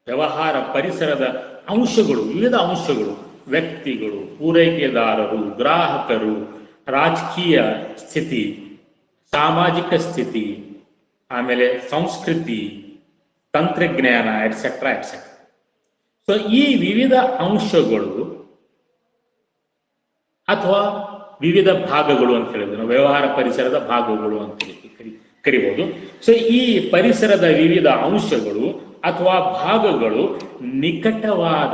ವ್ಯವಹಾರ ಪರಿಸರದ ಅಂಶಗಳು, ವಿವಿಧ ಅಂಶಗಳು, ವ್ಯಕ್ತಿಗಳು, ಪೂರೈಕೆದಾರರು, ಗ್ರಾಹಕರು, ರಾಜಕೀಯ ಸ್ಥಿತಿ, ಸಾಮಾಜಿಕ ಸ್ಥಿತಿ, ಆಮೇಲೆ ಸಂಸ್ಕೃತಿ, ತಂತ್ರಜ್ಞಾನ, ಎಟ್ಸೆಟ್ರಾ ಎಟ್ಸೆಟ್ರಾ. ಸೊ ಈ ವಿವಿಧ ಅಂಶಗಳು ಅಥವಾ ವಿವಿಧ ಭಾಗಗಳು ಅಂತ ಹೇಳಿದ್ರು, ನಾವು ವ್ಯವಹಾರ ಪರಿಸರದ ಭಾಗಗಳು ಅಂತ ಕರಿಬಹುದು. ಸೊ ಈ ಪರಿಸರದ ವಿವಿಧ ಅಂಶಗಳು ಅಥವಾ ಭಾಗಗಳು ನಿಕಟವಾದ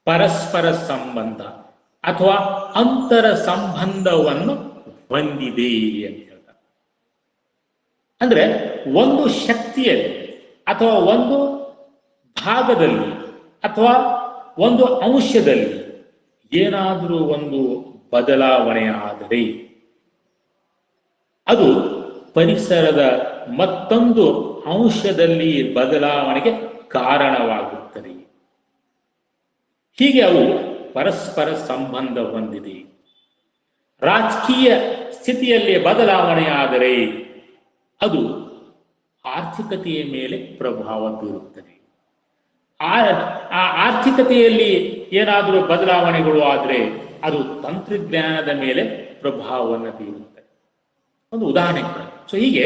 ಪರಸ್ಪರ ಸಂಬಂಧ ಅಥವಾ ಅಂತರ ಸಂಬಂಧವನ್ನು ಹೊಂದಿದೆ ಅಂತ ಹೇಳ್ತಾರೆ. ಅಂದ್ರೆ ಒಂದು ಶಕ್ತಿಯಲ್ಲಿ ಅಥವಾ ಒಂದು ಭಾಗದಲ್ಲಿ ಅಥವಾ ಒಂದು ಅಂಶದಲ್ಲಿ ಏನಾದರೂ ಒಂದು ಬದಲಾವಣೆ ಆದರೆ ಅದು ಪರಿಸರದ ಮತ್ತೊಂದು ಅಂಶದಲ್ಲಿ ಬದಲಾವಣೆಗೆ ಕಾರಣವಾಗುತ್ತದೆ. ಹೀಗೆ ಅವು ಪರಸ್ಪರ ಸಂಬಂಧ ಹೊಂದಿದೆ. ರಾಜಕೀಯ ಸ್ಥಿತಿಯಲ್ಲಿ ಬದಲಾವಣೆ ಆದರೆ ಅದು ಆರ್ಥಿಕತೆಯ ಮೇಲೆ ಪ್ರಭಾವ ಬೀರುತ್ತದೆ. ಆ ಆರ್ಥಿಕತೆಯಲ್ಲಿ ಏನಾದರೂ ಬದಲಾವಣೆಗಳು ಆದರೆ ಅದು ತಂತ್ರಜ್ಞಾನದ ಮೇಲೆ ಪ್ರಭಾವವನ್ನು ಬೀರುತ್ತದೆ. ಒಂದು ಉದಾಹರಣೆ. ಸೊ ಹೀಗೆ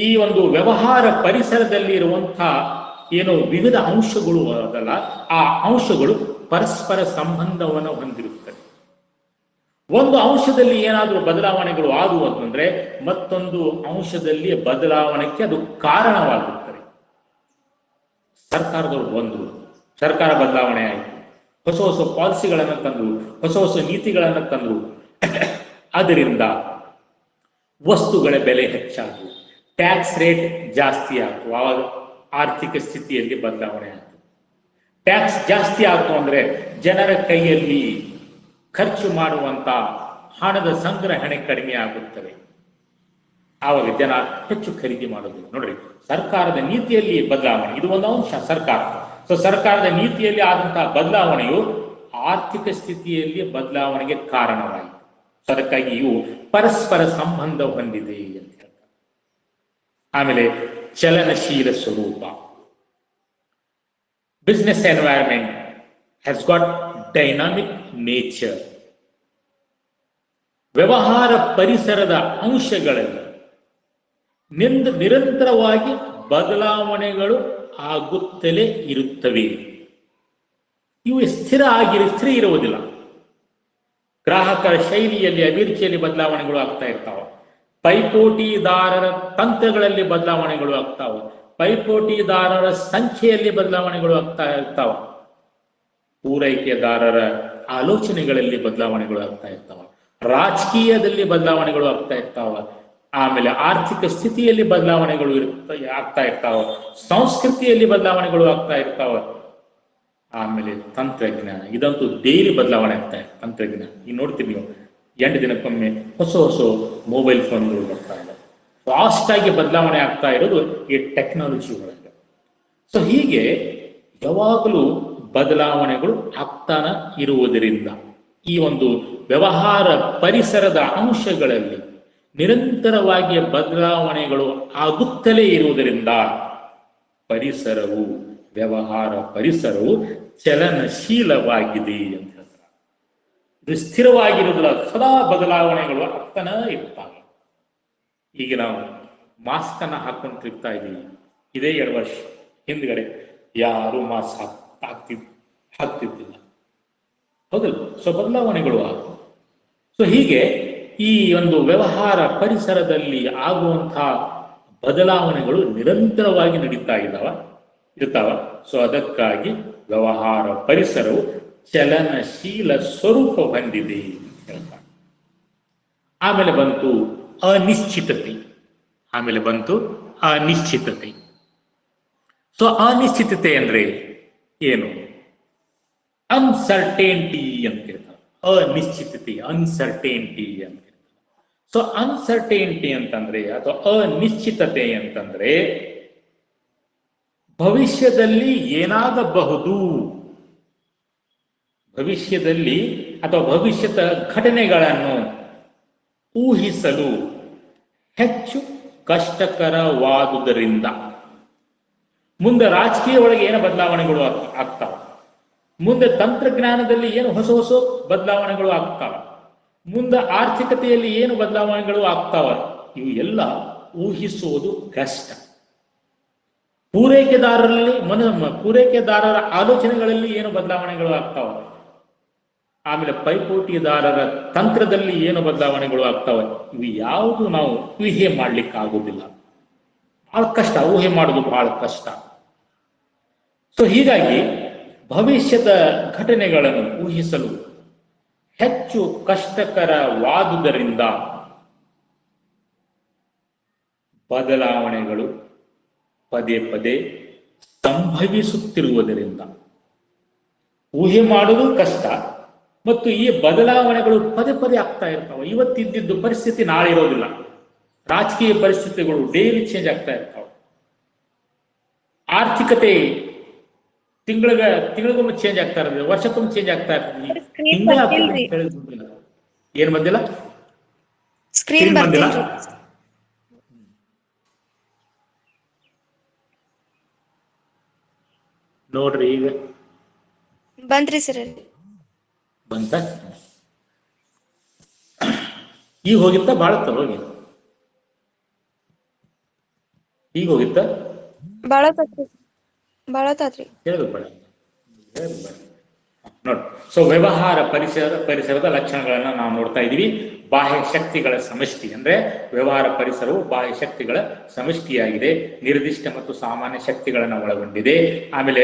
ಈ ಒಂದು ವ್ಯವಹಾರ ಪರಿಸರದಲ್ಲಿ ಇರುವಂತಹ ಏನು ವಿವಿಧ ಅಂಶಗಳು ಅದಲ್ಲ, ಆ ಅಂಶಗಳು ಪರಸ್ಪರ ಸಂಬಂಧವನ್ನು ಹೊಂದಿರುತ್ತವೆ. ಒಂದು ಅಂಶದಲ್ಲಿ ಏನಾದರೂ ಬದಲಾವಣೆಗಳು ಆದವು ಅಂತಂದ್ರೆ ಮತ್ತೊಂದು ಅಂಶದಲ್ಲಿ ಬದಲಾವಣೆಗೆ ಅದು ಕಾರಣವಾಗುತ್ತದೆ. ಸರ್ಕಾರದವರು ಬಂದರು, ಸರ್ಕಾರ ಬದಲಾವಣೆ ಆಯಿತು, ಹೊಸ ಹೊಸ ಪಾಲಿಸಿಗಳನ್ನು ತಂದರು, ಹೊಸ ಹೊಸ ನೀತಿಗಳನ್ನು ತಂದರು. ಅದರಿಂದ ವಸ್ತುಗಳ ಬೆಲೆ ಹೆಚ್ಚಾದವು, ಟ್ಯಾಕ್ಸ್ ರೇಟ್ ಜಾಸ್ತಿ ಆಯಿತು, ಆವಾಗ ಆರ್ಥಿಕ ಸ್ಥಿತಿಯಲ್ಲಿ ಬದಲಾವಣೆ ಆಯಿತು. ಟ್ಯಾಕ್ಸ್ ಜಾಸ್ತಿ ಆಯಿತು ಅಂದ್ರೆ ಜನರ ಕೈಯಲ್ಲಿ ಖರ್ಚು ಮಾಡುವಂತ ಹಣದ ಸಂಗ್ರಹಣೆ ಕಡಿಮೆ ಆಗುತ್ತದೆ. ಆವಾಗ ಜನ ಹೆಚ್ಚು ಖರೀದಿ ಮಾಡೋದು. ನೋಡ್ರಿ, ಸರ್ಕಾರದ ನೀತಿಯಲ್ಲಿ ಬದಲಾವಣೆ, ಇದು ಒಂದು ಅಂಶ ಸರ್ಕಾರ. ಸೊ ಸರ್ಕಾರದ ನೀತಿಯಲ್ಲಿ ಆದಂತಹ ಬದಲಾವಣೆಯು ಆರ್ಥಿಕ ಸ್ಥಿತಿಯಲ್ಲಿ ಬದಲಾವಣೆಗೆ ಕಾರಣವಾಯಿತು. ಸೊ ಅದಕ್ಕಾಗಿ ಇವು ಪರಸ್ಪರ ಸಂಬಂಧ ಹೊಂದಿದೆ ಅಂತ ಹೇಳ್ತಾರೆ. ಆಮೇಲೆ ಚಲನಶೀಲ ಸ್ವರೂಪ. Business environment has got dynamic nature. ವ್ಯವಹಾರ ಪರಿಸರದ ಅಂಶಗಳಲ್ಲಿ ನಿರಂತರವಾಗಿ ಬದಲಾವಣೆಗಳು ಆಗುತ್ತಲೇ ಇರುತ್ತವೆ. ಇವು ಸ್ಥಿರ ಇರುವುದಿಲ್ಲ. ಗ್ರಾಹಕರ ಶೈಲಿಯಲ್ಲಿ, ಅಭಿರುಚಿಯಲ್ಲಿ ಬದಲಾವಣೆಗಳು ಆಗ್ತಾ ಇರ್ತಾವ. ಪೈಪೋಟಿದಾರರ ತಂತ್ರಗಳಲ್ಲಿ ಬದಲಾವಣೆಗಳು ಆಗ್ತಾವ. ಪೈಪೋಟಿದಾರರ ಸಂಖ್ಯೆಯಲ್ಲಿ ಬದಲಾವಣೆಗಳು ಆಗ್ತಾ ಇರ್ತಾವ. ಪೂರೈಕೆದಾರರ ಆಲೋಚನೆಗಳಲ್ಲಿ ಬದಲಾವಣೆಗಳು ಆಗ್ತಾ ಇರ್ತಾವ. ರಾಜಕೀಯದಲ್ಲಿ ಬದಲಾವಣೆಗಳು ಆಗ್ತಾ ಇರ್ತಾವ. ಆಮೇಲೆ ಆರ್ಥಿಕ ಸ್ಥಿತಿಯಲ್ಲಿ ಬದಲಾವಣೆಗಳು ಆಗ್ತಾ ಇರ್ತಾವ. ಸಂಸ್ಕೃತಿಯಲ್ಲಿ ಬದಲಾವಣೆಗಳು ಆಗ್ತಾ ಇರ್ತಾವ. ಆಮೇಲೆ ತಂತ್ರಜ್ಞಾನ, ಇದಂತೂ ಡೈಲಿ ಬದಲಾವಣೆ ಆಗ್ತಾ ಇದೆ. ತಂತ್ರಜ್ಞಾನ ಈಗ ನೋಡ್ತೀವಿ ನೀವು, 8 ದಿನಕ್ಕೊಮ್ಮೆ ಹೊಸ ಹೊಸ ಮೊಬೈಲ್ ಫೋನ್ಗಳು ಬರ್ತಾ ಇದೆ. ಫಾಸ್ಟ್ ಆಗಿ ಬದಲಾವಣೆ ಆಗ್ತಾ ಇರೋದು ಈ ಟೆಕ್ನಾಲಜಿ ಒಳಗೆ. ಸೊ ಹೀಗೆ ಯಾವಾಗಲೂ ಬದಲಾವಣೆಗಳು ಆಗ್ತಾನ ಇರುವುದರಿಂದ ಈ ಒಂದು ವ್ಯವಹಾರ ಪರಿಸರದ ಅಂಶಗಳಲ್ಲಿ ನಿರಂತರವಾಗಿ ಬದಲಾವಣೆಗಳು ಆಗುತ್ತಲೇ ಇರುವುದರಿಂದ ವ್ಯವಹಾರ ಪರಿಸರವು ಚಲನಶೀಲವಾಗಿದೆ ಅಂತ ಹೇಳ್ತಾರೆ. ಇದು ಸ್ಥಿರವಾಗಿರುವುದಿಲ್ಲ, ಸದಾ ಬದಲಾವಣೆಗಳು ಆಗ್ತಾನೆ ಇರ್ತಾವೆ. ಈಗ ನಾವು ಮಾಸ್ಕ್ ಅನ್ನ ಹಾಕೊಂಡು ತಿರ್ಗ್ತಾ ಇದ್ದೀವಿ. ಇದೇ 2 ವರ್ಷ ಹಿಂದ್ಗಡೆ ಯಾರು ಮಾಸ್ಕ್ ಹಾಕ್ತಿದ್ದಿಲ್ಲ, ಹೌದಲ್ಲ? ಸೊ ಬದಲಾವಣೆಗಳು ಆಗುವ. ಸೊ ಹೀಗೆ ಈ ಒಂದು ವ್ಯವಹಾರ ಪರಿಸರದಲ್ಲಿ ಆಗುವಂತಹ ಬದಲಾವಣೆಗಳು ನಿರಂತರವಾಗಿ ನಡೀತಾ ಇರ್ತಾವ. ಸೊ ಅದಕ್ಕಾಗಿ ವ್ಯವಹಾರ ಪರಿಸರವು ಚಲನಶೀಲ ಸ್ವರೂಪ ಹೊಂದಿದೆ ಅಂತ ಹೇಳ್ತಾರೆ. ಆಮೇಲೆ ಬಂತು ಅನಿಶ್ಚಿತತೆ. ಸೊ ಅನಿಶ್ಚಿತತೆ ಅಂದ್ರೆ ಏನು? ಅನ್ಸರ್ಟೇನಿಟಿ ಅಂತ ಹೇಳ್ತಾರೆ. ಅನಿಶ್ಚಿತತೆ ಅಂತ ಹೇಳ್ತಾರೆ. ಸೊ ಅನ್ಸರ್ಟೇನಿಟಿ ಅಂತಂದ್ರೆ ಅಥವಾ ಅನಿಶ್ಚಿತತೆ ಅಂತಂದ್ರೆ ಭವಿಷ್ಯದಲ್ಲಿ ಏನಾಗಬಹುದು, ಭವಿಷ್ಯದಲ್ಲಿ ಅಥವಾ ಭವಿಷ್ಯದ ಘಟನೆಗಳನ್ನು ಊಹಿಸಲು ಹೆಚ್ಚು ಕಷ್ಟಕರವಾದುದರಿಂದ. ಮುಂದೆ ರಾಜಕೀಯ ಒಳಗೆ ಏನು ಬದಲಾವಣೆಗಳು ಆಗ್ತಾವ, ಮುಂದೆ ತಂತ್ರಜ್ಞಾನದಲ್ಲಿ ಏನು ಹೊಸ ಹೊಸ ಬದಲಾವಣೆಗಳು ಆಗ್ತಾವ, ಮುಂದೆ ಆರ್ಥಿಕತೆಯಲ್ಲಿ ಏನು ಬದಲಾವಣೆಗಳು ಆಗ್ತಾವ, ಇವು ಎಲ್ಲ ಊಹಿಸುವುದು ಕಷ್ಟ. ಪೂರೈಕೆದಾರರ ಆಲೋಚನೆಗಳಲ್ಲಿ ಏನು ಬದಲಾವಣೆಗಳು ಆಗ್ತಾವ, ಆಮೇಲೆ ಪೈಪೋಟಿದಾರರ ತಂತ್ರದಲ್ಲಿ ಏನು ಬದಲಾವಣೆಗಳು ಆಗ್ತಾವೆ, ಇವು ಯಾವುದು ನಾವು ಊಹೆ ಮಾಡ್ಲಿಕ್ಕೆ ಆಗುದಿಲ್ಲ. ಬಹಳ ಕಷ್ಟ, ಊಹೆ ಮಾಡೋದು ಬಹಳ ಕಷ್ಟ. ಸೊ ಹೀಗಾಗಿ ಭವಿಷ್ಯದ ಘಟನೆಗಳನ್ನು ಊಹಿಸಲು ಹೆಚ್ಚು ಕಷ್ಟಕರವಾದುದರಿಂದ ಬದಲಾವಣೆಗಳು ಪದೇ ಪದೇ ಸಂಭವಿಸುತ್ತಿರುವುದರಿಂದ ಊಹೆ ಮಾಡುವುದು ಕಷ್ಟ, ಮತ್ತು ಈ ಬದಲಾವಣೆಗಳು ಪದೇ ಪದೇ ಆಗ್ತಾ ಇರ್ತಾವೆ. ಇವತ್ತಿದ್ದು ಪರಿಸ್ಥಿತಿ ನಾಳೆ ಇರೋದಿಲ್ಲ. ರಾಜಕೀಯ ಪರಿಸ್ಥಿತಿಗಳು ಡೈಲಿ ಚೇಂಜ್ ಆಗ್ತಾ ಇರ್ತಾವೆ. ಆರ್ಥಿಕತೆ ತಿಂಗಳಿಗೊಮ್ಮೆ ಚೇಂಜ್ ಆಗ್ತಾ ಇರ್ತದೆ, ವರ್ಷಕ್ಕೊಮ್ಮೆ ಚೇಂಜ್ ಆಗ್ತಾ ಇರ್ತದೆ. ಏನ್ ಬಂದಿಲ್ಲ? ಸ್ಕ್ರೀನ್ ಬಂದಿಲ್ಲ. ನೋಡ್ರಿ, ಈಗ ಬಂದ್ರಿ ಸರ್. ಬಂತ? ಈಗ ಹೋಗಿತ್ತ? ಬಾಳತ್ತ ಹೋಗಿ ಈಗ ಹೋಗಿತ್ತ? ಬಾಳತಾತ್ರಿ. ಹೇಳುದು ಬೇಡ ನೋಡಿ. ಸೊ ವ್ಯವಹಾರ ಪರಿಸರದ ಲಕ್ಷಣಗಳನ್ನ ನಾವು ನೋಡ್ತಾ ಇದೀವಿ. ಬಾಹ್ಯ ಶಕ್ತಿಗಳ ಸಮಷ್ಟಿ ಅಂದ್ರೆ ವ್ಯವಹಾರ ಪರಿಸರವು ಬಾಹ್ಯ ಶಕ್ತಿಗಳ ಸಮಷ್ಟಿಯಾಗಿದೆ. ನಿರ್ದಿಷ್ಟ ಮತ್ತು ಸಾಮಾನ್ಯ ಶಕ್ತಿಗಳನ್ನ ಒಳಗೊಂಡಿದೆ. ಆಮೇಲೆ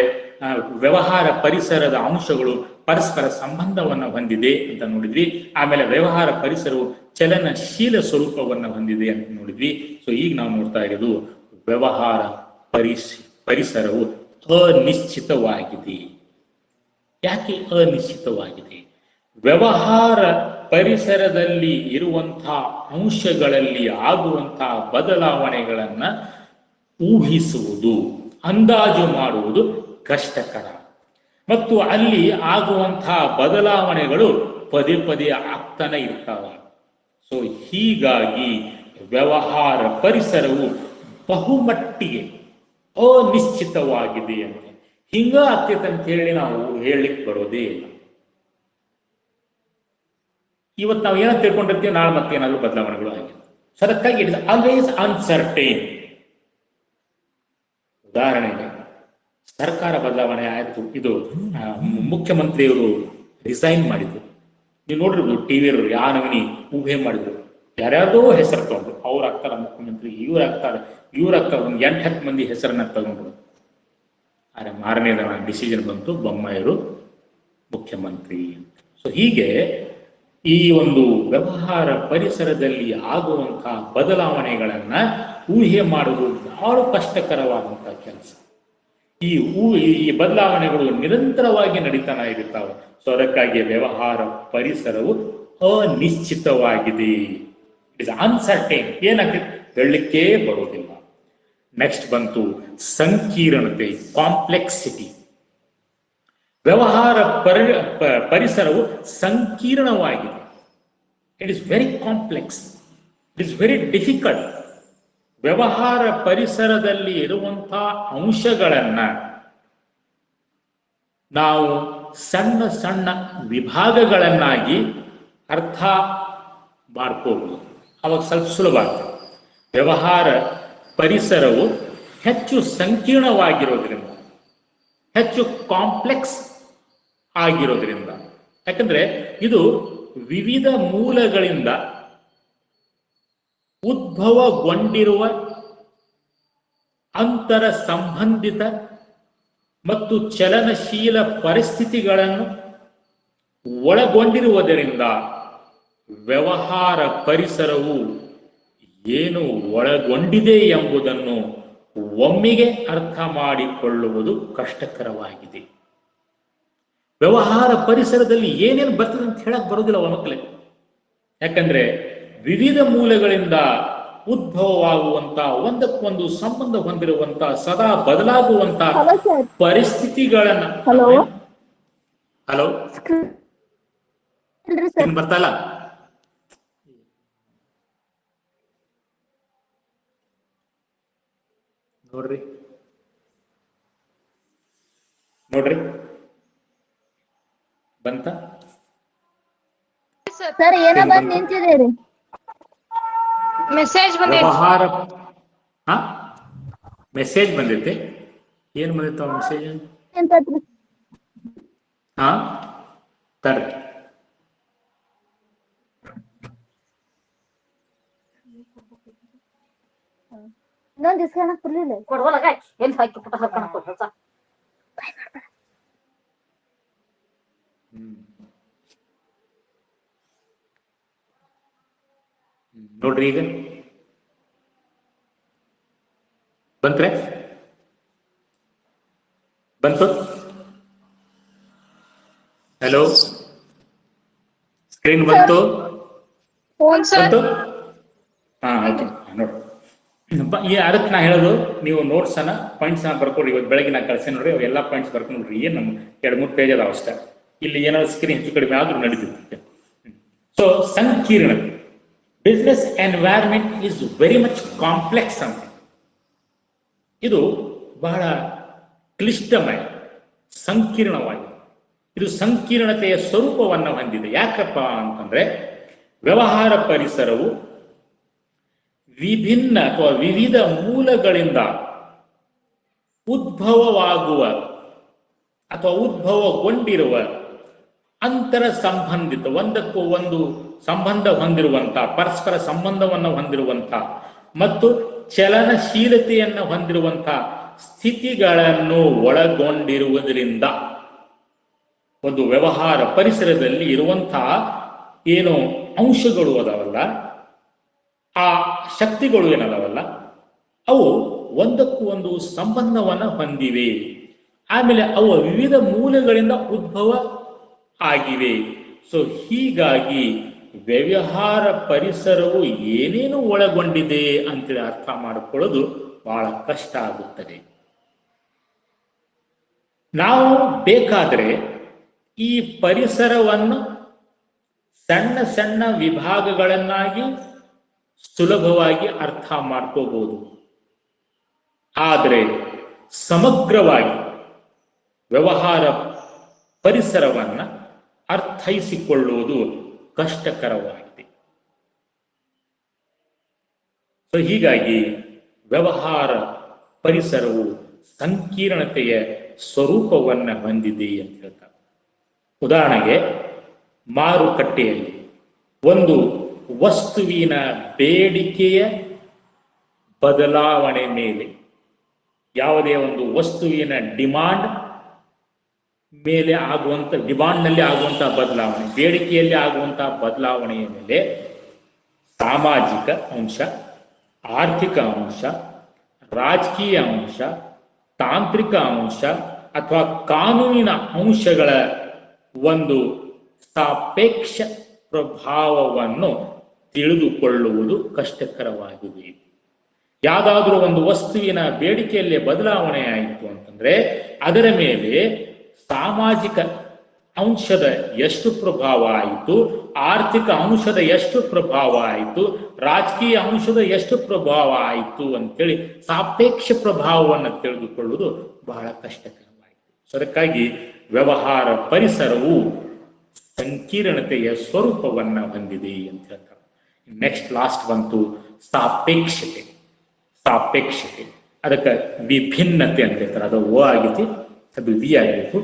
ವ್ಯವಹಾರ ಪರಿಸರದ ಅಂಶಗಳು ಪರಸ್ಪರ ಸಂಬಂಧವನ್ನ ಹೊಂದಿದೆ ಅಂತ ನೋಡಿದ್ವಿ. ಆಮೇಲೆ ವ್ಯವಹಾರ ಪರಿಸರವು ಚಲನಶೀಲ ಸ್ವರೂಪವನ್ನ ಹೊಂದಿದೆ ಅಂತ ನೋಡಿದ್ವಿ. ಸೊ ಈಗ ನಾವು ನೋಡ್ತಾ ಇರೋದು ವ್ಯವಹಾರ ಪರಿಸರವು ಅನಿಶ್ಚಿತವಾಗಿದೆ. ಯಾಕೆ ಅನಿಶ್ಚಿತವಾಗಿದೆ? ವ್ಯವಹಾರ ಪರಿಸರದಲ್ಲಿ ಇರುವಂತಹ ಅಂಶಗಳಲ್ಲಿ ಆಗುವಂತಹ ಬದಲಾವಣೆಗಳನ್ನ ಊಹಿಸುವುದು, ಅಂದಾಜು ಮಾಡುವುದು ಕಷ್ಟಕರ. ಮತ್ತು ಅಲ್ಲಿ ಆಗುವಂತಹ ಬದಲಾವಣೆಗಳು ಪದೇ ಪದೇ ಆಗ್ತಾನೆ ಇರ್ತಾವೆ. ಸೊ ಹೀಗಾಗಿ ವ್ಯವಹಾರ ಪರಿಸರವು ಬಹುಮಟ್ಟಿಗೆ ಅನಿಶ್ಚಿತವಾಗಿದೆ ಅಂತ. ಹಿಂಗ ಆಗ್ತೈತೆ ಅಂತ ಹೇಳಿ ನಾವು ಹೇಳಲಿಕ್ಕೆ ಬರೋದೇ ಇಲ್ಲ. ಇವತ್ತು ನಾವು ಏನೋ ತಿಳ್ಕೊಂಡಿರ್ತೀವಿ, ನಾಳೆ ಮತ್ತೆ ಏನಾದರೂ ಬದಲಾವಣೆಗಳು ಆಗಿದೆ. ಸೊ ಅದಕ್ಕಾಗಿ ಇಟ್ ಇಸ್ ಆಲ್ವೇಸ್ ಅನ್ಸರ್ಟೈನ್. ಉದಾಹರಣೆಗೆ ಸರ್ಕಾರ ಬದಲಾವಣೆ ಆಯ್ತು, ಇದು ಮುಖ್ಯಮಂತ್ರಿಯವರು ರಿಸೈನ್ ಮಾಡಿದ್ರು. ನೀವು ನೋಡಿರ್ಬೋದು ಟಿವಿಯವರು ಯಾನವನಿ ಊಹೆ ಮಾಡಿದ್ರು, ಯಾರ್ಯಾರ್ದೋ ಹೆಸರು ತಗೊಂಡ್ರು, ಅವ್ರು ಆಗ್ತಾರ ಮುಖ್ಯಮಂತ್ರಿ, ಇವ್ರು ಆಗ್ತಾರೆ ಒಂದು 8-10 ಮಂದಿ ಹೆಸರನ್ನ ತಗೊಂಡ್ರು. ಆದ್ರೆ ಮಾರನೇ ದಿನ ಡಿಸಿಷನ್ ಬಂತು, ಬೊಮ್ಮಾಯಿಯವರು ಮುಖ್ಯಮಂತ್ರಿ. ಸೊ ಹೀಗೆ ಈ ಒಂದು ವ್ಯವಹಾರ ಪರಿಸರದಲ್ಲಿ ಆಗುವಂತಹ ಬದಲಾವಣೆಗಳನ್ನ ಊಹೆ ಮಾಡುವುದು ಬಹಳ ಕಷ್ಟಕರವಾದಂತಹ ಕೆಲಸ. ಈ ಬದಲಾವಣೆಗಳು ನಿರಂತರವಾಗಿ ನಡೀತಾನೆ ಇರುತ್ತವೆ. ಸೊ ಅದಕ್ಕಾಗಿ ವ್ಯವಹಾರ ಪರಿಸರವು ಅನಿಶ್ಚಿತವಾಗಿದೆ. It is uncertain. ಏನಾಗ್ತದೆ ಹೇಳಲಿಕ್ಕೆ ಬರೋದಿಲ್ಲ. ನೆಕ್ಸ್ಟ್ ಬಂತು ಸಂಕೀರ್ಣತೆ, ಕಾಂಪ್ಲೆಕ್ಸಿಟಿ. ವ್ಯವಹಾರ ಪರಿಸರವು ಸಂಕೀರ್ಣವಾಗಿದೆ. It is very complex, it is very difficult. ವ್ಯವಹಾರ ಪರಿಸರದಲ್ಲಿ ಇರುವಂತಹ ಅಂಶಗಳನ್ನ ನಾವು ಸಣ್ಣ ಸಣ್ಣ ವಿಭಾಗಗಳನ್ನಾಗಿ ಅರ್ಥ ಮಾಡ್ಕೋಬಹುದು. ಅವಾಗ ಸ್ವಲ್ಪ ಸುಲಭ ಆಗ್ತದೆ. ವ್ಯವಹಾರ ಪರಿಸರವು ಹೆಚ್ಚು ಸಂಕೀರ್ಣವಾಗಿರೋದ್ರಿಂದ, ಹೆಚ್ಚು ಕಾಂಪ್ಲೆಕ್ಸ್ ಆಗಿರೋದ್ರಿಂದ, ಯಾಕಂದ್ರೆ ಇದು ವಿವಿಧ ಮೂಲಗಳಿಂದ ಉದ್ಭವಗೊಂಡಿರುವ ಅಂತರ ಸಂಬಂಧಿತ ಮತ್ತು ಚಲನಶೀಲ ಪರಿಸ್ಥಿತಿಗಳನ್ನು ಒಳಗೊಂಡಿರುವುದರಿಂದ ವ್ಯವಹಾರ ಪರಿಸರವು ಏನು ಒಳಗೊಂಡಿದೆ ಎಂಬುದನ್ನು ಒಮ್ಮೆಗೆ ಅರ್ಥ ಮಾಡಿಕೊಳ್ಳುವುದು ಕಷ್ಟಕರವಾಗಿದೆ. ವ್ಯವಹಾರ ಪರಿಸರದಲ್ಲಿ ಏನೇನು ಬರ್ತದೆ ಅಂತ ಹೇಳಕ್ ಬರೋದಿಲ್ಲ ಮಕ್ಕಳೇ. ಯಾಕಂದ್ರೆ ವಿವಿಧ ಮೂಲಗಳಿಂದ ಉದ್ಭವವಾಗುವಂತ, ಒಂದಕ್ಕೊಂದು ಸಂಬಂಧ ಹೊಂದಿರುವಂತ, ಸದಾ ಬದಲಾಗುವಂತ ಪರಿಸ್ಥಿತಿಗಳನ್ನ. ಹಲೋ ಬರ್ತಲ್ಲ, ನೋಡ್ರಿ ಬಂತ ಸರ್? ಏನೋ ಬಂದ್ ನಿಂತಿದೆ ಮೆಸೇಜ್ ಬಂದೈತಿ. ವ್ಯವಹಾರ ಮೆಸೇಜ್ ಬಂದೈತೆ. ಏನ್ ಬಂದಿತ್ತು ಮೆಸೇಜ್? ತರ್ರಿ. ಇನ್ನೊಂದು ಇಸ್ಕೊಳಕ್ ಬರ್ಲಿಲ್ಲ. ಕೊಡ್ವಲ್ಲ ಎಲ್ಲಿ ಹಾಕಿ ಪುಟ ಹಾಕೋಣ. ನೋಡ್ರಿ, ಈಗ ಬಂತ್ರೆ? ಬಂತು? ಹಲೋ, ಸ್ಕ್ರೀನ್ ಬಂತು? ಬಂತು? ಹಾ, ಓಕೆ. ನೋಡಿ, ಅದಕ್ಕೆ ನಾ ಹೇಳೋದು, ನೀವು ನೋಟ್ಸ್ ಅನ್ನ ಪಾಯಿಂಟ್ಸ್ ಅನ್ನ ಬರ್ಕೊಡ್ರಿ. ಇವತ್ತು ಬೆಳಗ್ಗೆ ನಾ ಕಳ್ಸಿ ನೋಡ್ರಿ, ಅವ್ ಎಲ್ಲಾ ಪಾಯಿಂಟ್ಸ್ ಬರ್ಕೊಂಡು ನೋಡ್ರಿ. ಏನ್ ನಮ್ 2-3 ಪೇಜ್ ಅದಾವ ಅಷ್ಟೇ. ಇಲ್ಲಿ ಏನಾದ್ರು ಸ್ಕ್ರೀನ್ ಹೆಚ್ಚು ಕಡಿಮೆ ಆದ್ರೂ ನಡೀತಿರುತ್ತೆ. ಸೊ ಸಂಕೀರ್ಣತೆ, business environment is very much complex ಅಂತ. ಇದು ಬಹಳ ಕ್ಲಿಷ್ಟಮಯ, ಸಂಕೀರ್ಣವಾಗಿದೆ. ಇದು ಸಂಕೀರ್ಣತೆಯ ಸ್ವರೂಪವನ್ನು ಹೊಂದಿದೆ. ಯಾಕಪ್ಪ ಅಂತಂದ್ರೆ, ವ್ಯವಹಾರ ಪರಿಸರವು ವಿಭಿನ್ನ ಅಥವಾ ವಿವಿಧ ಮೂಲಗಳಿಂದ ಉದ್ಭವವಾಗುವ ಅಥವಾ ಉದ್ಭವಗೊಂಡಿರುವ ಅಂತರ ಸಂಬಂಧಿತ, ಒಂದಕ್ಕೂ ಒಂದು ಸಂಬಂಧ ಹೊಂದಿರುವಂತ, ಪರಸ್ಪರ ಸಂಬಂಧವನ್ನು ಹೊಂದಿರುವಂತ ಮತ್ತು ಚಲನಶೀಲತೆಯನ್ನು ಹೊಂದಿರುವಂತ ಸ್ಥಿತಿಗಳನ್ನು ಒಳಗೊಂಡಿರುವುದರಿಂದ ಒಂದು ವ್ಯವಹಾರ ಪರಿಸರದಲ್ಲಿ ಇರುವಂತಹ ಏನು ಅಂಶಗಳು ಅದಾವಲ್ಲ, ಆ ಶಕ್ತಿಗಳು ಏನದಾವಲ್ಲ, ಅವು ಒಂದಕ್ಕೂ ಒಂದು ಸಂಬಂಧವನ್ನ ಹೊಂದಿವೆ. ಆಮೇಲೆ ಅವು ವಿವಿಧ ಮೂಲಗಳಿಂದ ಉದ್ಭವ ಆಗಿವೆ. ಸೊ ಹೀಗಾಗಿ ವ್ಯವಹಾರ ಪರಿಸರವು ಏನೇನು ಒಳಗೊಂಡಿದೆ ಅಂತೇಳಿ ಅರ್ಥ ಮಾಡಿಕೊಳ್ಳೋದು ಬಹಳ ಕಷ್ಟ ಆಗುತ್ತದೆ. ನಾವು ಬೇಕಾದರೆ ಈ ಪರಿಸರವನ್ನು ಸಣ್ಣ ಸಣ್ಣ ವಿಭಾಗಗಳನ್ನಾಗಿ ಸುಲಭವಾಗಿ ಅರ್ಥ ಮಾಡ್ಕೋಬಹುದು. ಆದರೆ ಸಮಗ್ರವಾಗಿ ವ್ಯವಹಾರ ಪರಿಸರವನ್ನ ಅರ್ಥೈಸಿಕೊಳ್ಳುವುದು ಕಷ್ಟಕರವಾಗಿದೆ. ಸೊ ಹೀಗಾಗಿ ವ್ಯವಹಾರ ಪರಿಸರವು ಸಂಕೀರ್ಣತೆಯ ಸ್ವರೂಪವನ್ನು ಹೊಂದಿದೆ ಅಂತ ಹೇಳ್ತಾರೆ. ಉದಾಹರಣೆಗೆ, ಮಾರುಕಟ್ಟೆಯಲ್ಲಿ ಒಂದು ವಸ್ತುವಿನ ಬೇಡಿಕೆಯ ಬದಲಾವಣೆ ಮೇಲೆ, ಯಾವುದೇ ಒಂದು ವಸ್ತುವಿನ ಡಿಮಾಂಡ್ ಮೇಲೆ ಆಗುವಂತ, ಡಿಮಾಂಡ್ನಲ್ಲಿ ಆಗುವಂತಹ ಬದಲಾವಣೆ, ಬೇಡಿಕೆಯಲ್ಲಿ ಆಗುವಂತಹ ಬದಲಾವಣೆಯ ಮೇಲೆ ಸಾಮಾಜಿಕ ಅಂಶ, ಆರ್ಥಿಕ ಅಂಶ, ರಾಜಕೀಯ ಅಂಶ, ತಾಂತ್ರಿಕ ಅಂಶ ಅಥವಾ ಕಾನೂನಿನ ಅಂಶಗಳ ಒಂದು ಸಾಪೇಕ್ಷ ಪ್ರಭಾವವನ್ನು ತಿಳಿದುಕೊಳ್ಳುವುದು ಕಷ್ಟಕರವಾಗಿದೆ. ಯಾವುದಾದ್ರೂ ಒಂದು ವಸ್ತುವಿನ ಬೇಡಿಕೆಯಲ್ಲಿ ಬದಲಾವಣೆ ಆಯಿತು ಅಂತಂದ್ರೆ ಅದರ ಮೇಲೆ ಸಾಮಾಜಿಕ ಅಂಶದ ಎಷ್ಟು ಪ್ರಭಾವ ಆಯಿತು, ಆರ್ಥಿಕ ಅಂಶದ ಎಷ್ಟು ಪ್ರಭಾವ ಆಯಿತು, ರಾಜಕೀಯ ಅಂಶದ ಎಷ್ಟು ಪ್ರಭಾವ ಆಯಿತು ಅಂತೇಳಿ ಸಾಪೇಕ್ಷ ಪ್ರಭಾವವನ್ನು ತಿಳಿದುಕೊಳ್ಳುವುದು ಬಹಳ ಕಷ್ಟಕರವಾಯಿತು. ಅದಕ್ಕಾಗಿ ವ್ಯವಹಾರ ಪರಿಸರವು ಸಂಕೀರ್ಣತೆಯ ಸ್ವರೂಪವನ್ನ ಹೊಂದಿದೆ ಅಂತ ಹೇಳ್ತಾರೆ. ನೆಕ್ಸ್ಟ್ ಲಾಸ್ಟ್ ಬಂತು ಸಾಪೇಕ್ಷತೆ. ಸಾಪೇಕ್ಷತೆ. ಅದಕ್ಕೆ ವಿಭಿನ್ನತೆ ಅಂತ ಹೇಳ್ತಾರೆ. ಅದು ಓ ಆಗಿತ್ತು, ಅದು ವಿ ಆಗಿತ್ತು.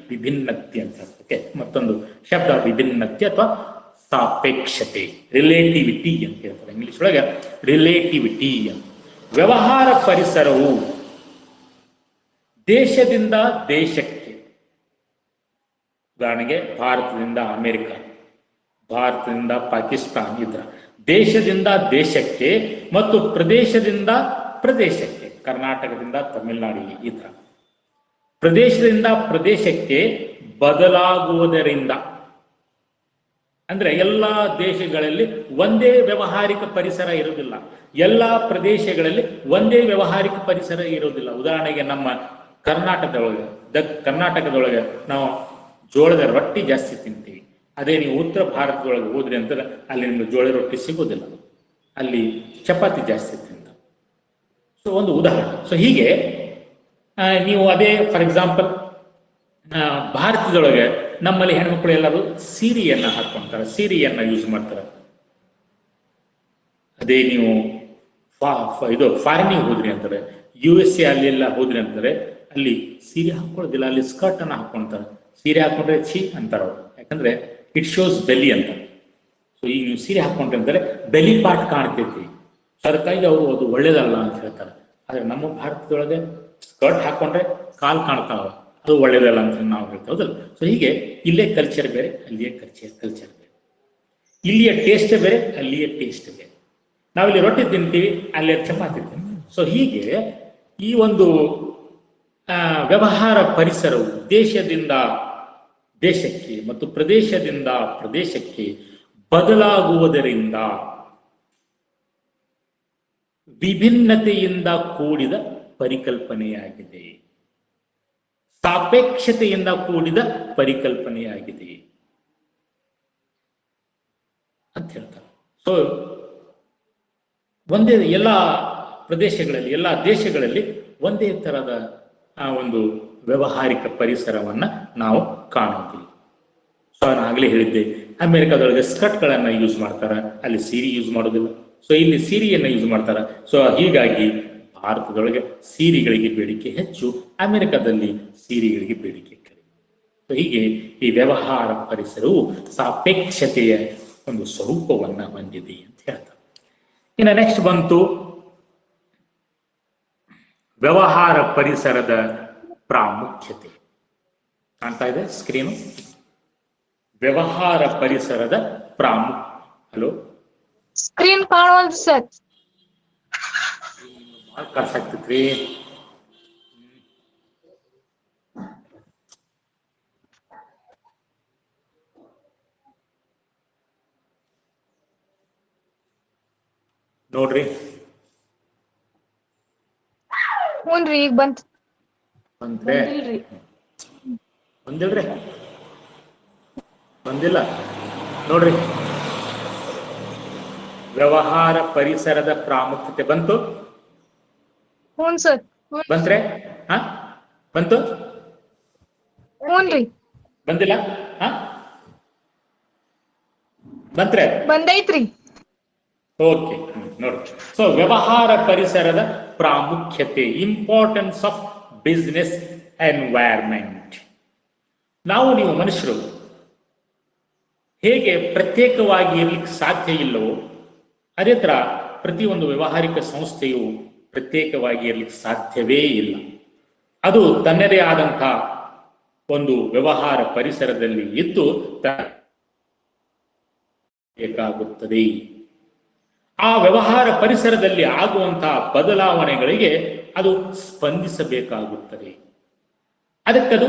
ವಿಭಿನ್ನತಿ ಅಂತ. ಓಕೆ, ಮತ್ತೊಂದು ಶಬ್ದ ವಿಭಿನ್ನತೆ ಅಥವಾ ಸಾಪೇಕ್ಷತೆ, ರಿಲೇಟಿವಿಟಿ ಅಂತ ಹೇಳ್ತಾರೆ ಇಂಗ್ಲಿಷ್ ಒಳಗೆ, ರಿಲೇಟಿವಿಟಿ ಅಂತ. ವ್ಯವಹಾರ ಪರಿಸರವು ದೇಶದಿಂದ ದೇಶಕ್ಕೆ, ಉದಾಹರಣೆಗೆ ಭಾರತದಿಂದ ಅಮೆರಿಕ, ಭಾರತದಿಂದ ಪಾಕಿಸ್ತಾನ, ಇದ್ರ ದೇಶದಿಂದ ದೇಶಕ್ಕೆ ಮತ್ತು ಪ್ರದೇಶದಿಂದ ಪ್ರದೇಶಕ್ಕೆ, ಕರ್ನಾಟಕದಿಂದ ತಮಿಳುನಾಡಿಗೆ, ಈ ತರ ಪ್ರದೇಶದಿಂದ ಪ್ರದೇಶಕ್ಕೆ ಬದಲಾಗುವುದರಿಂದ. ಅಂದ್ರೆ ಎಲ್ಲಾ ದೇಶಗಳಲ್ಲಿ ಒಂದೇ ವ್ಯವಹಾರಿಕ ಪರಿಸರ ಇರುವುದಿಲ್ಲ, ಎಲ್ಲಾ ಪ್ರದೇಶಗಳಲ್ಲಿ ಒಂದೇ ವ್ಯವಹಾರಿಕ ಪರಿಸರ ಇರುವುದಿಲ್ಲ. ಉದಾಹರಣೆಗೆ ನಮ್ಮ ಕರ್ನಾಟಕದೊಳಗೆ ನಾವು ಜೋಳದ ರೊಟ್ಟಿ ಜಾಸ್ತಿ ತಿಂತೀವಿ. ಅದೇ ನೀವು ಉತ್ತರ ಭಾರತದೊಳಗೆ ಹೋದ್ರಿ ಅಂತ ಅಲ್ಲಿ ನಿಮ್ಗೆ ಜೋಳ ರೊಟ್ಟಿ ಸಿಗೋದಿಲ್ಲ, ಅಲ್ಲಿ ಚಪಾತಿ ಜಾಸ್ತಿ ತಿಂತಾರೆ. ಸೊ ಒಂದು ಉದಾಹರಣೆ. ಸೊ ಹೀಗೆ ನೀವು ಅದೇ ಫಾರ್ ಎಕ್ಸಾಂಪಲ್ ಭಾರತದೊಳಗೆ ನಮ್ಮಲ್ಲಿ ಹೆಣ್ಮಕ್ಳು ಎಲ್ಲರೂ ಸೀರೆಯನ್ನ ಹಾಕೊಂತಾರೆ, ಸೀರೆಯನ್ನ ಯೂಸ್ ಮಾಡ್ತಾರೆ. ಅದೇ ನೀವು ಇದು ಫಾರಿನಿಗೆ ಹೋದ್ರಿ ಅಂತಾರೆ, USA ಅಲ್ಲೆಲ್ಲ ಹೋದ್ರಿ ಅಂತಾರೆ, ಅಲ್ಲಿ ಸೀರೆ ಹಾಕೊಳ್ಳೋದಿಲ್ಲ, ಅಲ್ಲಿ ಸ್ಕರ್ಟ್ ಅನ್ನ ಹಾಕೊಂತಾರೆ. ಸೀರೆ ಹಾಕೊಂಡ್ರೆ ಛೀ ಅಂತಾರ ಅವ್ರು, ಯಾಕಂದ್ರೆ ಇಟ್ ಶೋಸ್ ಬೆಲಿ ಅಂತ. ಸೊ ಈಗ ನೀವು ಸೀರೆ ಹಾಕೊಂಡ್ರೆ ಅಂತಾರೆ ಬೆಲಿ ಪಾರ್ಟ್ ಕಾಣ್ತೈತಿ, ಅದಕ್ಕಾಗಿ ಅವರು ಅದು ಒಳ್ಳೇದಲ್ಲ ಅಂತ ಹೇಳ್ತಾರೆ. ಆದ್ರೆ ನಮ್ಮ ಭಾರತದೊಳಗೆ ಸ್ಕರ್ಟ್ ಹಾಕೊಂಡ್ರೆ ಕಾಲ್ ಕಾಣ್ತಾವ, ಅದು ಒಳ್ಳೇದಲ್ಲ ಅಂತ ನಾವು ಹೇಳ್ತೇವದಲ್ಲ. ಸೊ ಹೀಗೆ ಇಲ್ಲೇ ಕಲ್ಚರ್ ಬೇರೆ, ಅಲ್ಲಿಯೇ ಕಲ್ಚರ್ ಬೇರೆ, ಇಲ್ಲಿಯ ಟೇಸ್ಟ್ ಬೇರೆ, ಅಲ್ಲಿಯ ಟೇಸ್ಟ್ ಬೇರೆ. ನಾವಿಲ್ಲಿ ರೊಟ್ಟಿ ತಿಂತೀವಿ, ಅಲ್ಲಿ ಚಪಾತಿ ತಿಂತೀವಿ. ಸೊ ಹೀಗೆ ಈ ಒಂದು ವ್ಯವಹಾರ ಪರಿಸರವು ದೇಶದಿಂದ ದೇಶಕ್ಕೆ ಮತ್ತು ಪ್ರದೇಶದಿಂದ ಪ್ರದೇಶಕ್ಕೆ ಬದಲಾಗುವುದರಿಂದ ವಿಭಿನ್ನತೆಯಿಂದ ಕೂಡಿದ ಪರಿಕಲ್ಪನೆಯಾಗಿದೆ, ಸಾಪೇಕ್ಷತೆಯಿಂದ ಕೂಡಿದ ಪರಿಕಲ್ಪನೆಯಾಗಿದೆ ಅಂತ ಹೇಳ್ತಾರೆ. ಸೊ ಒಂದೇ ಎಲ್ಲ ಪ್ರದೇಶಗಳಲ್ಲಿ, ಎಲ್ಲ ದೇಶಗಳಲ್ಲಿ ಒಂದೇ ತರದ ಒಂದು ವ್ಯವಹಾರಿಕ ಪರಿಸರವನ್ನ ನಾವು ಕಾಣುವುದಿಲ್ಲ. ಸೊ ನಾನು ಆಗಲೇ ಹೇಳಿದ್ದೆ, ಅಮೆರಿಕದೊಳಗೆ ಸ್ಕರ್ಟ್ಗಳನ್ನ ಯೂಸ್ ಮಾಡ್ತಾರೆ, ಅಲ್ಲಿ ಸೀರೆ ಯೂಸ್ ಮಾಡೋದಿಲ್ಲ. ಸೊ ಇಲ್ಲಿ ಸೀರೆಯನ್ನ ಯೂಸ್ ಮಾಡ್ತಾರೆ. ಸೊ ಹೀಗಾಗಿ ಭಾರತದೊಳಗೆ ಸೀರೆಗಳಿಗೆ ಬೇಡಿಕೆ ಹೆಚ್ಚು, ಅಮೆರಿಕದಲ್ಲಿ ಸೀರೆಗಳಿಗೆ ಬೇಡಿಕೆ ಕಡಿಮೆ. ಸೊ ಹೀಗೆ ಈ ವ್ಯವಹಾರ ಪರಿಸರವು ಸಾಪೇಕ್ಷತೆಯ ಒಂದು ಸ್ವರೂಪವನ್ನ ಹೊಂದಿದೆ ಅಂತ ಹೇಳ್ತಾರೆ. ಇನ್ನು ನೆಕ್ಸ್ಟ್ ಬಂತು ವ್ಯವಹಾರ ಪರಿಸರದ ಪ್ರಾಮುಖ್ಯತೆ. ಕಾಣ್ತಾ ಇದೆ ಸ್ಕ್ರೀನು? ವ್ಯವಹಾರ ಪರಿಸರದ ಹಲೋ, ಸ್ಕ್ರೀನ್ ಕಾಣುವಲ್ದು ಸರ್. ಕಳ್ಸಾಗ್ತೈತ್ರಿ. ನೋಡ್ರಿ, ಹ್ಞೂನ್ರಿ ಈಗ ಬಂದ್ರೆ ಬಂದಿಲ್ರಿ. ಬಂದಿಲ್ಲ ನೋಡ್ರಿ. ವ್ಯವಹಾರ ಪರಿಸರದ ಪ್ರಾಮುಖ್ಯತೆ ಬಂತು. ಹ್ಞೂ ಸರ್. ಬಂದ್ರೆ ಬಂತು, ಹ್ಞೂನ್ರಿ. ಬಂದಿಲ್ಲ ಬಂದ್ರೆ ಬಂದೈತ್ರಿ. ಓಕೆ, ನೋಡಿ. ಸೊ ವ್ಯವಹಾರ ಪರಿಸರದ ಪ್ರಾಮುಖ್ಯತೆ, ಇಂಪಾರ್ಟೆನ್ಸ್ ಆಫ್ ಬಿಸ್ನೆಸ್ ಎನ್ವೈರ್ಮೆಂಟ್. ನೀವು ಮನುಷ್ಯರು ಹೇಗೆ ಪ್ರತ್ಯೇಕವಾಗಿ ಇರ್ಲಿಕ್ಕೆ ಸಾಧ್ಯ ಇಲ್ಲವೋ, ಅದೇ ತರ ಪ್ರತಿಯೊಂದು ವ್ಯವಹಾರಿಕ ಸಂಸ್ಥೆಯು ಪ್ರತ್ಯೇಕವಾಗಿ ಇರ್ಲಿಕ್ಕೆ ಸಾಧ್ಯವೇ ಇಲ್ಲ. ಅದು ತನ್ನದೇ ಆದಂತಹ ಒಂದು ವ್ಯವಹಾರ ಪರಿಸರದಲ್ಲಿ ಇದ್ದು ಬೇಕಾಗುತ್ತದೆ. ಆ ವ್ಯವಹಾರ ಪರಿಸರದಲ್ಲಿ ಆಗುವಂತಹ ಬದಲಾವಣೆಗಳಿಗೆ ಅದು ಸ್ಪಂದಿಸಬೇಕಾಗುತ್ತದೆ, ಅದಕ್ಕದು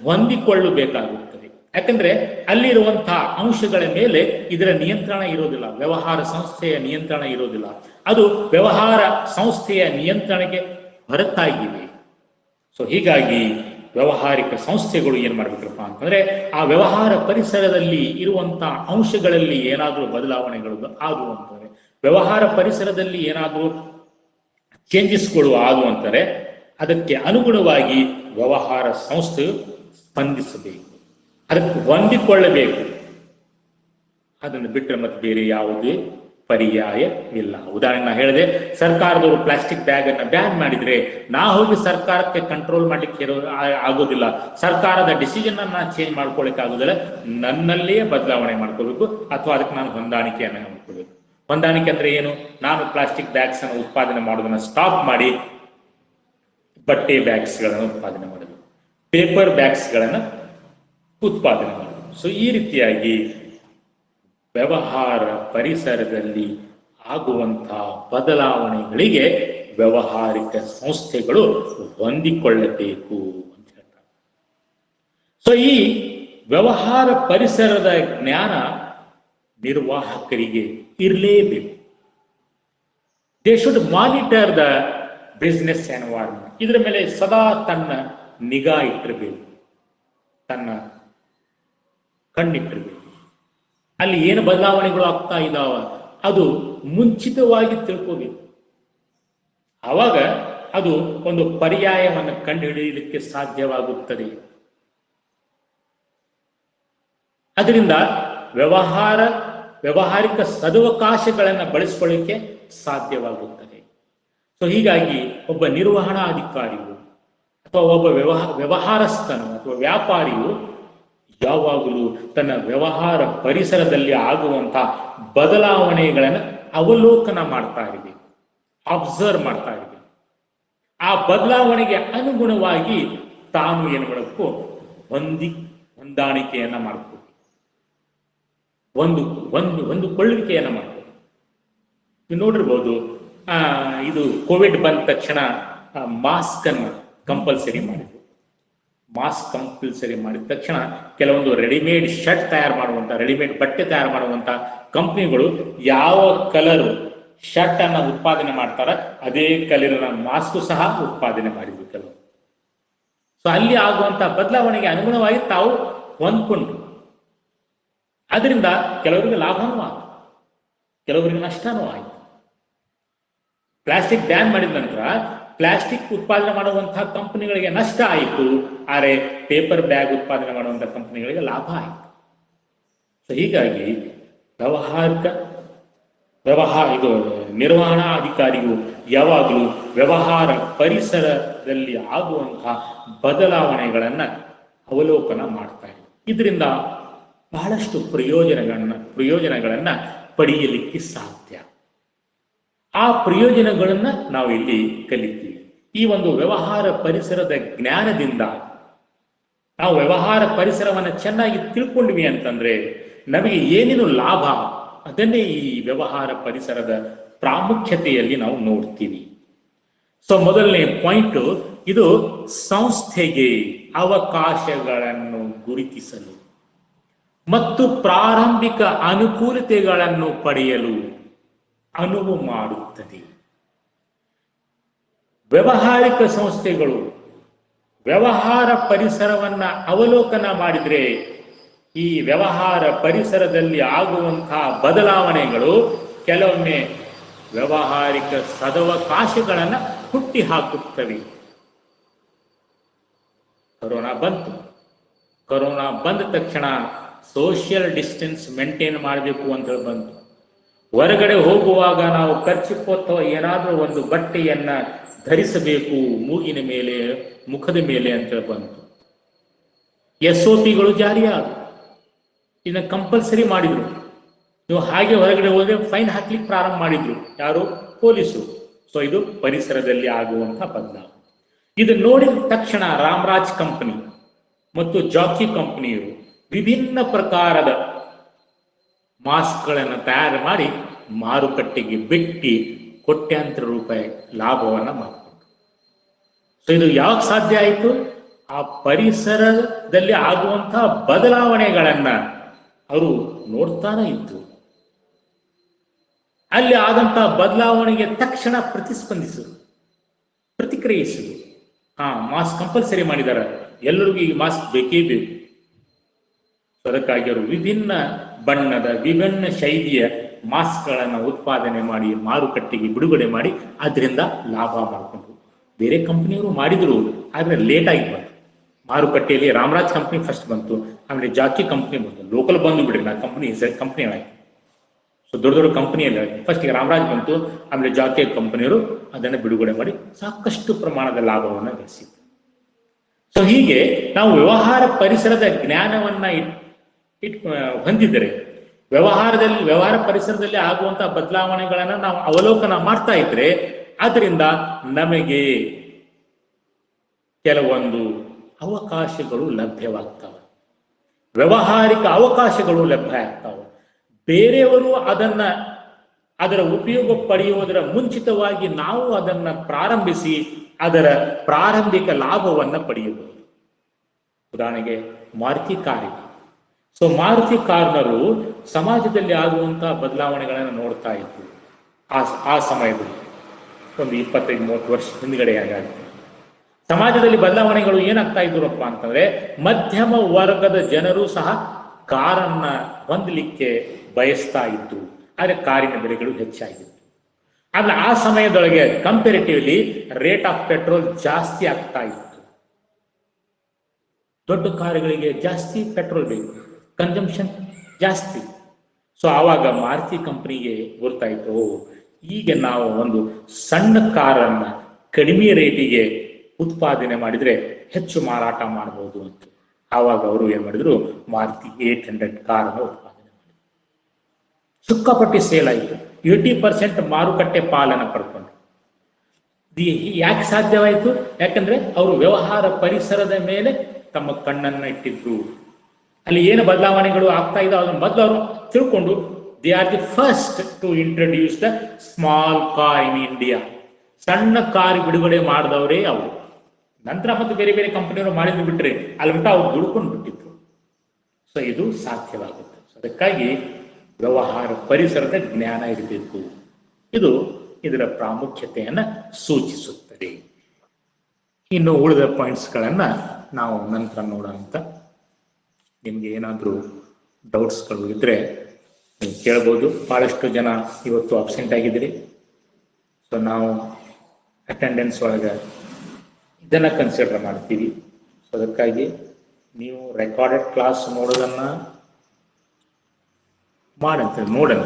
ಹೊಂದಿಕೊಳ್ಳಬೇಕಾಗುತ್ತದೆ. ಯಾಕಂದ್ರೆ ಅಲ್ಲಿರುವಂತಹ ಅಂಶಗಳ ಮೇಲೆ ಇದರ ನಿಯಂತ್ರಣ ಇರೋದಿಲ್ಲ, ವ್ಯವಹಾರ ಸಂಸ್ಥೆಯ ನಿಯಂತ್ರಣ ಇರೋದಿಲ್ಲ, ಅದು ವ್ಯವಹಾರ ಸಂಸ್ಥೆಯ ನಿಯಂತ್ರಣಕ್ಕೆ ಹೊರತಾಗಿವೆ. ಸೊ ಹೀಗಾಗಿ ವ್ಯವಹಾರಿಕ ಸಂಸ್ಥೆಗಳು ಏನ್ ಮಾಡ್ಬೇಕಪ್ಪ ಅಂತಂದ್ರೆ, ಆ ವ್ಯವಹಾರ ಪರಿಸರದಲ್ಲಿ ಇರುವಂತಹ ಅಂಶಗಳಲ್ಲಿ ಏನಾದರೂ ಬದಲಾವಣೆಗಳು ಆದವು ಅಂತಂದ್ರೆ, ವ್ಯವಹಾರ ಪರಿಸರದಲ್ಲಿ ಏನಾದರೂ ಚೇಂಜಸ್ಗಳು ಆದವು ಅಂತಾರೆ, ಅದಕ್ಕೆ ಅನುಗುಣವಾಗಿ ವ್ಯವಹಾರ ಸಂಸ್ಥೆಯು ಸ್ಪಂದಿಸಬೇಕು, ಅದಕ್ಕೆ ಹೊಂದಿಕೊಳ್ಳಬೇಕು. ಅದನ್ನು ಬಿಟ್ಟರೆ ಮತ್ತೆ ಬೇರೆ ಯಾವುದೇ ಪರ್ಯಾಯ ಇಲ್ಲ. ಉದಾಹರಣೆ ನಾ ಹೇಳಿದೆ, ಸರ್ಕಾರದವರು ಪ್ಲಾಸ್ಟಿಕ್ ಬ್ಯಾಗ್ ಅನ್ನ ಬ್ಯಾನ್ ಮಾಡಿದ್ರೆ ನಾ ಹೋಗಿ ಸರ್ಕಾರಕ್ಕೆ ಕಂಟ್ರೋಲ್ ಮಾಡ್ಲಿಕ್ಕೆ ಆಗೋದಿಲ್ಲ. ಸರ್ಕಾರದ ಡಿಸಿಷನ್ ಅನ್ನ ಚೇಂಜ್ ಮಾಡ್ಕೊಳಿಕ್ ಆಗೋದಿಲ್ಲ. ನನ್ನಲ್ಲಿಯೇ ಬದಲಾವಣೆ ಮಾಡ್ಕೋಬೇಕು, ಅಥವಾ ಅದಕ್ಕೆ ನಾನು ಹೊಂದಾಣಿಕೆಯನ್ನ ಮಾಡ್ಕೋಬೇಕು. ಹೊಂದಾಣಿಕೆ ಅಂದ್ರೆ ಏನು? ನಾನು ಪ್ಲಾಸ್ಟಿಕ್ ಬ್ಯಾಗ್ಸ್ ಅನ್ನು ಉತ್ಪಾದನೆ ಮಾಡೋದನ್ನ ಸ್ಟಾಪ್ ಮಾಡಿ ಬಟ್ಟೆ ಬ್ಯಾಗ್ಸ್ ಗಳನ್ನು ಉತ್ಪಾದನೆ ಮಾಡಬೇಕು, ಪೇಪರ್ ಬ್ಯಾಗ್ಸ್ ಗಳನ್ನ ಉತ್ಪಾದನೆ ಮಾಡಬೇಕು. ಸೊ ಈ ರೀತಿಯಾಗಿ ವ್ಯವಹಾರ ಪರಿಸರದಲ್ಲಿ ಆಗುವಂತಹ ಬದಲಾವಣೆಗಳಿಗೆ ವ್ಯವಹಾರಿಕ ಸಂಸ್ಥೆಗಳು ಹೊಂದಿಕೊಳ್ಳಬೇಕು ಅಂತ ಹೇಳ್ತಾರೆ. ಸೊ ಈ ವ್ಯವಹಾರ ಪರಿಸರದ ಜ್ಞಾನ ನಿರ್ವಾಹಕರಿಗೆ ಇರಲೇಬೇಕು. They should monitor the business environment. ಇದರ ಮೇಲೆ ಸದಾ ತನ್ನ ನಿಗಾ ಇಟ್ಟಿರಬೇಕು, ತನ್ನ ಕಣ್ಣಿಟ್ಟಿರಬೇಕು. ಅಲ್ಲಿ ಏನು ಬದಲಾವಣೆಗಳು ಆಗ್ತಾ ಇದ್ದಾವ ಅದು ಮುಂಚಿತವಾಗಿ ತಿಳ್ಕೋಬೇಕು. ಆವಾಗ ಅದು ಒಂದು ಪರ್ಯಾಯವನ್ನು ಕಂಡುಹಿಡಿಯಲಿಕ್ಕೆ ಸಾಧ್ಯವಾಗುತ್ತದೆ. ಅದರಿಂದ ವ್ಯವಹಾರಿಕ ಸದವಕಾಶಗಳನ್ನು ಬಳಸಿಕೊಳ್ಳಿಕ್ಕೆ ಸಾಧ್ಯವಾಗುತ್ತದೆ. ಸೊ ಹೀಗಾಗಿ ಒಬ್ಬ ನಿರ್ವಹಣಾ ಅಧಿಕಾರಿಯು ಅಥವಾ ಒಬ್ಬ ವ್ಯವಹಾರಸ್ಥನು ಅಥವಾ ವ್ಯಾಪಾರಿಯು ಯಾವಾಗಲೂ ತನ್ನ ವ್ಯವಹಾರ ಪರಿಸರದಲ್ಲಿ ಆಗುವಂತಹ ಬದಲಾವಣೆಗಳನ್ನು ಅವಲೋಕನ ಮಾಡ್ತಾ ಇರಬೇಕು, ಅಬ್ಸರ್ವ್ ಮಾಡ್ತಾ ಇರಬೇಕು. ಆ ಬದಲಾವಣೆಗೆ ಅನುಗುಣವಾಗಿ ತಾನು ಏನು ಮಾಡಬೇಕು, ಹೊಂದಾಣಿಕೆಯನ್ನ ಮಾಡ್ಕೋಬೇಕು, ಹೊಂದಿಕೊಳ್ಳುವಿಕೆಯನ್ನ ಮಾಡ್ಕೋಬೇಕು. ನೀವು ನೋಡಿರ್ಬೋದು, ಇದು ಕೋವಿಡ್ ಬಂದ ತಕ್ಷಣ ಮಾಸ್ಕ್ ಅನ್ನು ಕಂಪಲ್ಸರಿ ಮಾಡಿದ್ರು. ಮಾಸ್ಕ್ ಕಂಪಲ್ಸರಿ ಮಾಡಿದ ತಕ್ಷಣ ಕೆಲವೊಂದು ರೆಡಿಮೇಡ್ ಶರ್ಟ್ ತಯಾರು ಮಾಡುವಂತ, ರೆಡಿಮೇಡ್ ಬಟ್ಟೆ ತಯಾರು ಮಾಡುವಂತ ಕಂಪ್ನಿಗಳು ಯಾವ ಕಲರ್ ಶರ್ಟ್ ಅನ್ನ ಉತ್ಪಾದನೆ ಮಾಡ್ತಾರ ಅದೇ ಕಲರಿನ ಮಾಸ್ಕ್ ಸಹ ಉತ್ಪಾದನೆ ಮಾಡಿದ್ರು ಕೆಲವು. ಸೊ ಅಲ್ಲಿ ಆಗುವಂತ ಬದಲಾವಣೆಗೆ ಅನುಗುಣವಾಗಿ ತಾವು ಹೊಂದ್ಕೊಂಡ್ರು. ಅದರಿಂದ ಕೆಲವರಿಗೆ ಲಾಭನೂ ಆಯಿತು, ಕೆಲವರಿಗೆ ನಷ್ಟನೂ ಆಯಿತು. ಪ್ಲಾಸ್ಟಿಕ್ ಬ್ಯಾನ್ ಮಾಡಿದ ನಂತರ ಪ್ಲಾಸ್ಟಿಕ್ ಉತ್ಪಾದನೆ ಮಾಡುವಂತಹ ಕಂಪನಿಗಳಿಗೆ ನಷ್ಟ ಆಯಿತು, ಆದರೆ ಪೇಪರ್ ಬ್ಯಾಗ್ ಉತ್ಪಾದನೆ ಮಾಡುವಂತಹ ಕಂಪನಿಗಳಿಗೆ ಲಾಭ ಆಯಿತು. ಸೊ ಹೀಗಾಗಿ ಇದು ನಿರ್ವಹಣಾ ಅಧಿಕಾರಿಯು ಯಾವಾಗಲೂ ವ್ಯವಹಾರ ಪರಿಸರದಲ್ಲಿ ಆಗುವಂತಹ ಬದಲಾವಣೆಗಳನ್ನ ಅವಲೋಕನ ಮಾಡ್ತಾರೆ. ಇದರಿಂದ ಬಹಳಷ್ಟು ಪ್ರಯೋಜನಗಳನ್ನ ಪಡೆಯಲಿಕ್ಕೆ ಸಾಧ್ಯ. ಆ ಪ್ರಯೋಜನಗಳನ್ನ ನಾವು ಇಲ್ಲಿ ಕಲಿತೀವಿ. ಈ ಒಂದು ವ್ಯವಹಾರ ಪರಿಸರದ ಜ್ಞಾನದಿಂದ ನಾವು ವ್ಯವಹಾರ ಪರಿಸರವನ್ನ ಚೆನ್ನಾಗಿ ತಿಳ್ಕೊಂಡ್ವಿ ಅಂತಂದ್ರೆ ನಮಗೆ ಏನೇನು ಲಾಭ ಅದನ್ನೇ ಈ ವ್ಯವಹಾರ ಪರಿಸರದ ಪ್ರಾಮುಖ್ಯತೆಯಲ್ಲಿ ನಾವು ನೋಡ್ತೀವಿ. ಸೊ ಮೊದಲನೇ ಪಾಯಿಂಟ್, ಇದು ಸಂಸ್ಥೆಗೆ ಅವಕಾಶಗಳನ್ನು ಗುರುತಿಸಲು ಮತ್ತು ಪ್ರಾರಂಭಿಕ ಅನುಕೂಲತೆಗಳನ್ನು ಪಡೆಯಲು ಅನುವು ಮಾಡುತ್ತದೆ. ವ್ಯವಹಾರಿಕ ಸಂಸ್ಥೆಗಳು ವ್ಯವಹಾರ ಪರಿಸರವನ್ನ ಅವಲೋಕನ ಮಾಡಿದ್ರೆ ಈ ವ್ಯವಹಾರ ಪರಿಸರದಲ್ಲಿ ಆಗುವಂತಹ ಬದಲಾವಣೆಗಳು ಕೆಲವೊಮ್ಮೆ ವ್ಯವಹಾರಿಕ ಸದವಕಾಶಗಳನ್ನ ಹುಟ್ಟಿ ಹಾಕುತ್ತವೆ. ಕೊರೋನಾ ಬಂದ ತಕ್ಷಣ ಸೋಷಿಯಲ್ ಡಿಸ್ಟೆನ್ಸ್ ಮೇಂಟೈನ್ ಮಾಡಬೇಕು ಅಂತ ಹೇಳಿ ಬಂತು. ಹೊರಗಡೆ ಹೋಗುವಾಗ ನಾವು ಕರ್ಚಿಪ್ ಅಥವಾ ಏನಾದ್ರೂ ಒಂದು ಬಟ್ಟೆಯನ್ನ ಧರಿಸಬೇಕು ಮೂಗಿನ ಮೇಲೆ, ಮುಖದ ಮೇಲೆ ಅಂತ ಬಂತು. SOPಗಳು ಜಾರಿಯಾದವು. ಇದನ್ನ ಕಂಪಲ್ಸರಿ ಮಾಡಿದ್ರು. ನೀವು ಹಾಗೆ ಹೊರಗಡೆ ಹೋದ್ರೆ ಫೈನ್ ಹಾಕ್ಲಿಕ್ಕೆ ಪ್ರಾರಂಭ ಮಾಡಿದ್ರು ಯಾರು? ಪೊಲೀಸರು. ಸೊ ಇದು ಪರಿಸರದಲ್ಲಿ ಆಗುವಂತಹ ಬದಲಾವಣೆ. ಇದು ನೋಡಿದ ತಕ್ಷಣ ರಾಮರಾಜ್ ಕಂಪನಿ ಮತ್ತು ಜಾಕಿ ಕಂಪನಿಯರು ವಿಭಿನ್ನ ಪ್ರಕಾರದ ಮಾಸ್ಕ್ಗಳನ್ನು ತಯಾರು ಮಾಡಿ ಮಾರುಕಟ್ಟೆಗೆ ಬಿಟ್ಟು ಕೋಟ್ಯಾಂತರ ರೂಪಾಯಿ ಲಾಭವನ್ನ ಮಾಡಿಕೊಂಡ್ರು. ಸೊ ಇದು ಯಾವಾಗ ಸಾಧ್ಯ ಆಯಿತು? ಆ ಪರಿಸರದಲ್ಲಿ ಆಗುವಂತಹ ಬದಲಾವಣೆಗಳನ್ನ ಅವರು ನೋಡ್ತಾನೆ ಇದ್ರು. ಅಲ್ಲಿ ಆದಂತಹ ಬದಲಾವಣೆಗೆ ತಕ್ಷಣ ಪ್ರತಿಕ್ರಿಯಿಸಿದ್ರು. ಮಾಸ್ಕ್ ಕಂಪಲ್ಸರಿ ಮಾಡಿದಾರ, ಎಲ್ಲರಿಗೂ ಈ ಮಾಸ್ಕ್ ಬೇಕೇ ಬೇಕು. ಅದಕ್ಕಾಗಿ ಅವರು ವಿಭಿನ್ನ ಬಣ್ಣದ ವಿಭಿನ್ನ ಶೈಲಿಯ ಮಾಸ್ಕ್ಗಳನ್ನು ಉತ್ಪಾದನೆ ಮಾಡಿ ಮಾರುಕಟ್ಟೆಗೆ ಬಿಡುಗಡೆ ಮಾಡಿ ಅದರಿಂದ ಲಾಭ ಮಾಡಿಕೊಂಡ್ರು. ಬೇರೆ ಕಂಪನಿಯವರು ಮಾಡಿದ್ರು, ಆದ್ರೆ ಲೇಟ್ ಆಗಿ ಬಂತು. ಮಾರುಕಟ್ಟೆಯಲ್ಲಿ ರಾಮರಾಜ್ ಕಂಪ್ನಿ ಫಸ್ಟ್ ಬಂತು, ಆಮೇಲೆ ಜಾಕಿ ಕಂಪ್ನಿ ಬಂತು, ಲೋಕಲ್ ಬಂದು ಬಿಡ್ರಿ ನಾ ಕಂಪ್ನಿ ಆಯ್ತು. ಸೊ ದೊಡ್ಡ ದೊಡ್ಡ ಕಂಪನಿಯಲ್ಲಿ ಫಸ್ಟಿಗೆ ರಾಮರಾಜ್ ಬಂತು, ಆಮೇಲೆ ಜಾಕಿ ಕಂಪನಿಯವರು ಅದನ್ನು ಬಿಡುಗಡೆ ಮಾಡಿ ಸಾಕಷ್ಟು ಪ್ರಮಾಣದ ಲಾಭವನ್ನು ಗಳಿಸಿದ್ರು. ಸೊ ಹೀಗೆ ನಾವು ವ್ಯವಹಾರ ಪರಿಸರದ ಜ್ಞಾನವನ್ನ ಹೊಂದಿದರೆ ವ್ಯವಹಾರ ಪರಿಸರದಲ್ಲಿ ಆಗುವಂತಹ ಬದಲಾವಣೆಗಳನ್ನ ನಾವು ಅವಲೋಕನ ಮಾಡ್ತಾ ಇದ್ರೆ ಅದರಿಂದ ನಮಗೆ ಕೆಲವೊಂದು ಅವಕಾಶಗಳು ಲಭ್ಯವಾಗ್ತವೆ, ವ್ಯವಹಾರಿಕ ಅವಕಾಶಗಳು ಲಭ್ಯ ಆಗ್ತವೆ. ಬೇರೆಯವರು ಅದರ ಉಪಯೋಗ ಪಡೆಯುವುದರ ಮುಂಚಿತವಾಗಿ ನಾವು ಅದನ್ನ ಪ್ರಾರಂಭಿಸಿ ಅದರ ಪ್ರಾರಂಭಿಕ ಲಾಭವನ್ನ ಪಡೆಯಬಹುದು. ಉದಾಹರಣೆಗೆ Maruti car. So Maruti corner ಸಮಾಜದಲ್ಲಿ ಆಗುವಂತಹ ಬದಲಾವಣೆಗಳನ್ನು ನೋಡ್ತಾ ಇದ್ರು. ಆ ಸಮಯದಲ್ಲಿ ಒಂದು 25-30 ವರ್ಷ ಹಿಂದ್ಗಡೆ ಆಗಿದೆ. ಸಮಾಜದಲ್ಲಿ ಬದಲಾವಣೆಗಳು ಏನಾಗ್ತಾ ಇದ್ರಪ್ಪ ಅಂತಂದ್ರೆ ಮಧ್ಯಮ ವರ್ಗದ ಜನರು ಸಹ ಕಾರನ್ನ ಹೊಂದಲಿಕ್ಕೆ ಬಯಸ್ತಾ ಇತ್ತು, ಆದ್ರೆ ಕಾರಿನ ಬೆಲೆಗಳು ಹೆಚ್ಚಾಗಿತ್ತು. ಆದ್ರೆ ಆ ಸಮಯದೊಳಗೆ ಕಂಪೇರಿಟಿವ್ಲಿ ರೇಟ್ ಆಫ್ ಪೆಟ್ರೋಲ್ ಜಾಸ್ತಿ ಆಗ್ತಾ ಇತ್ತು. ದೊಡ್ಡ ಕಾರುಗಳಿಗೆ ಜಾಸ್ತಿ ಪೆಟ್ರೋಲ್ ಬೇಕು, ಕನ್ಸಂಪ್ಷನ್ ಜಾಸ್ತಿ. ಸೊ ಆವಾಗ ಮಾರುತಿ ಕಂಪನಿಗೆ ಗೊತ್ತಾಯಿತು, ಈಗ ನಾವು ಒಂದು ಸಣ್ಣ ಕಾರನ್ನ ಕಡಿಮೆ ರೇಟಿಗೆ ಉತ್ಪಾದನೆ ಮಾಡಿದ್ರೆ ಹೆಚ್ಚು ಮಾರಾಟ ಮಾಡಬಹುದು ಅಂತ. ಆವಾಗ ಅವರು ಏನ್ ಮಾಡಿದ್ರು, ಮಾರುತಿ 800 ಕಾರನ್ನು ಉತ್ಪಾದನೆ ಮಾಡಿದ್ರು. ಸಿಕ್ಕಾಪಟ್ಟಿ ಸೇಲ್ ಆಯಿತು, 80% ಮಾರುಕಟ್ಟೆ ಪಾಲನ ಪಡ್ಕೊಂಡ್ರು. ಯಾಕೆ ಸಾಧ್ಯವಾಯಿತು? ಯಾಕಂದ್ರೆ ಅವರು ವ್ಯವಹಾರ ಪರಿಸರದ ಮೇಲೆ ತಮ್ಮ ಕಣ್ಣನ್ನ ಇಟ್ಟಿದ್ರು. ಅಲ್ಲಿ ಏನು ಬದಲಾವಣೆಗಳು ಆಗ್ತಾ ಇದ್ದಾವೆ ಅದನ್ನ ಮೊದಲು ಅವರು ತಿಳ್ಕೊಂಡು they are the first to introduce the small car in India. ಸಣ್ಣ ಕಾರ್ ಬಿಡುಗಡೆ ಮಾಡಿದವರೇ ಅವರು. ನಂತರ ಮತ್ತು ಬೇರೆ ಬೇರೆ ಕಂಪನಿಯವರು ಮಾಡಿದ್ರು ಬಿಟ್ರೆ ಅಲ್ಲಿ ಮಟ್ಟ ಅವ್ರು ದುಡ್ಕೊಂಡು ಬಿಟ್ಟಿದ್ರು. ಸೊ ಇದು ಸಾಧ್ಯವಾಗುತ್ತೆ. ಅದಕ್ಕಾಗಿ ವ್ಯವಹಾರ ಪರಿಸರದ ಜ್ಞಾನ ಇರಬೇಕು. ಇದು ಇದರ ಪ್ರಾಮುಖ್ಯತೆಯನ್ನ ಸೂಚಿಸುತ್ತದೆ. ಇನ್ನು ಉಳಿದ ಪಾಯಿಂಟ್ಸ್ಗಳನ್ನ ನಾವು ನಂತರ ನೋಡೋಂತ. ನಿಮ್ಗೆ ಏನಾದರೂ ಡೌಟ್ಸ್ಗಳು ಇದ್ರೆ ನೀವು ಕೇಳ್ಬೋದು. ಬಹಳಷ್ಟು ಜನ ಇವತ್ತು ಅಬ್ಸೆಂಟ್ ಆಗಿದ್ದೀರಿ. ಸೊ ನಾವು ಅಟೆಂಡೆನ್ಸ್ ಒಳಗೆ ಇದನ್ನ ಕನ್ಸಿಡರ್ ಮಾಡ್ತೀವಿ. ಸೊ ಅದಕ್ಕಾಗಿ ನೀವು ರೆಕಾರ್ಡೆಡ್ ಕ್ಲಾಸ್ ನೋಡೋದನ್ನ ನೋಡಂತ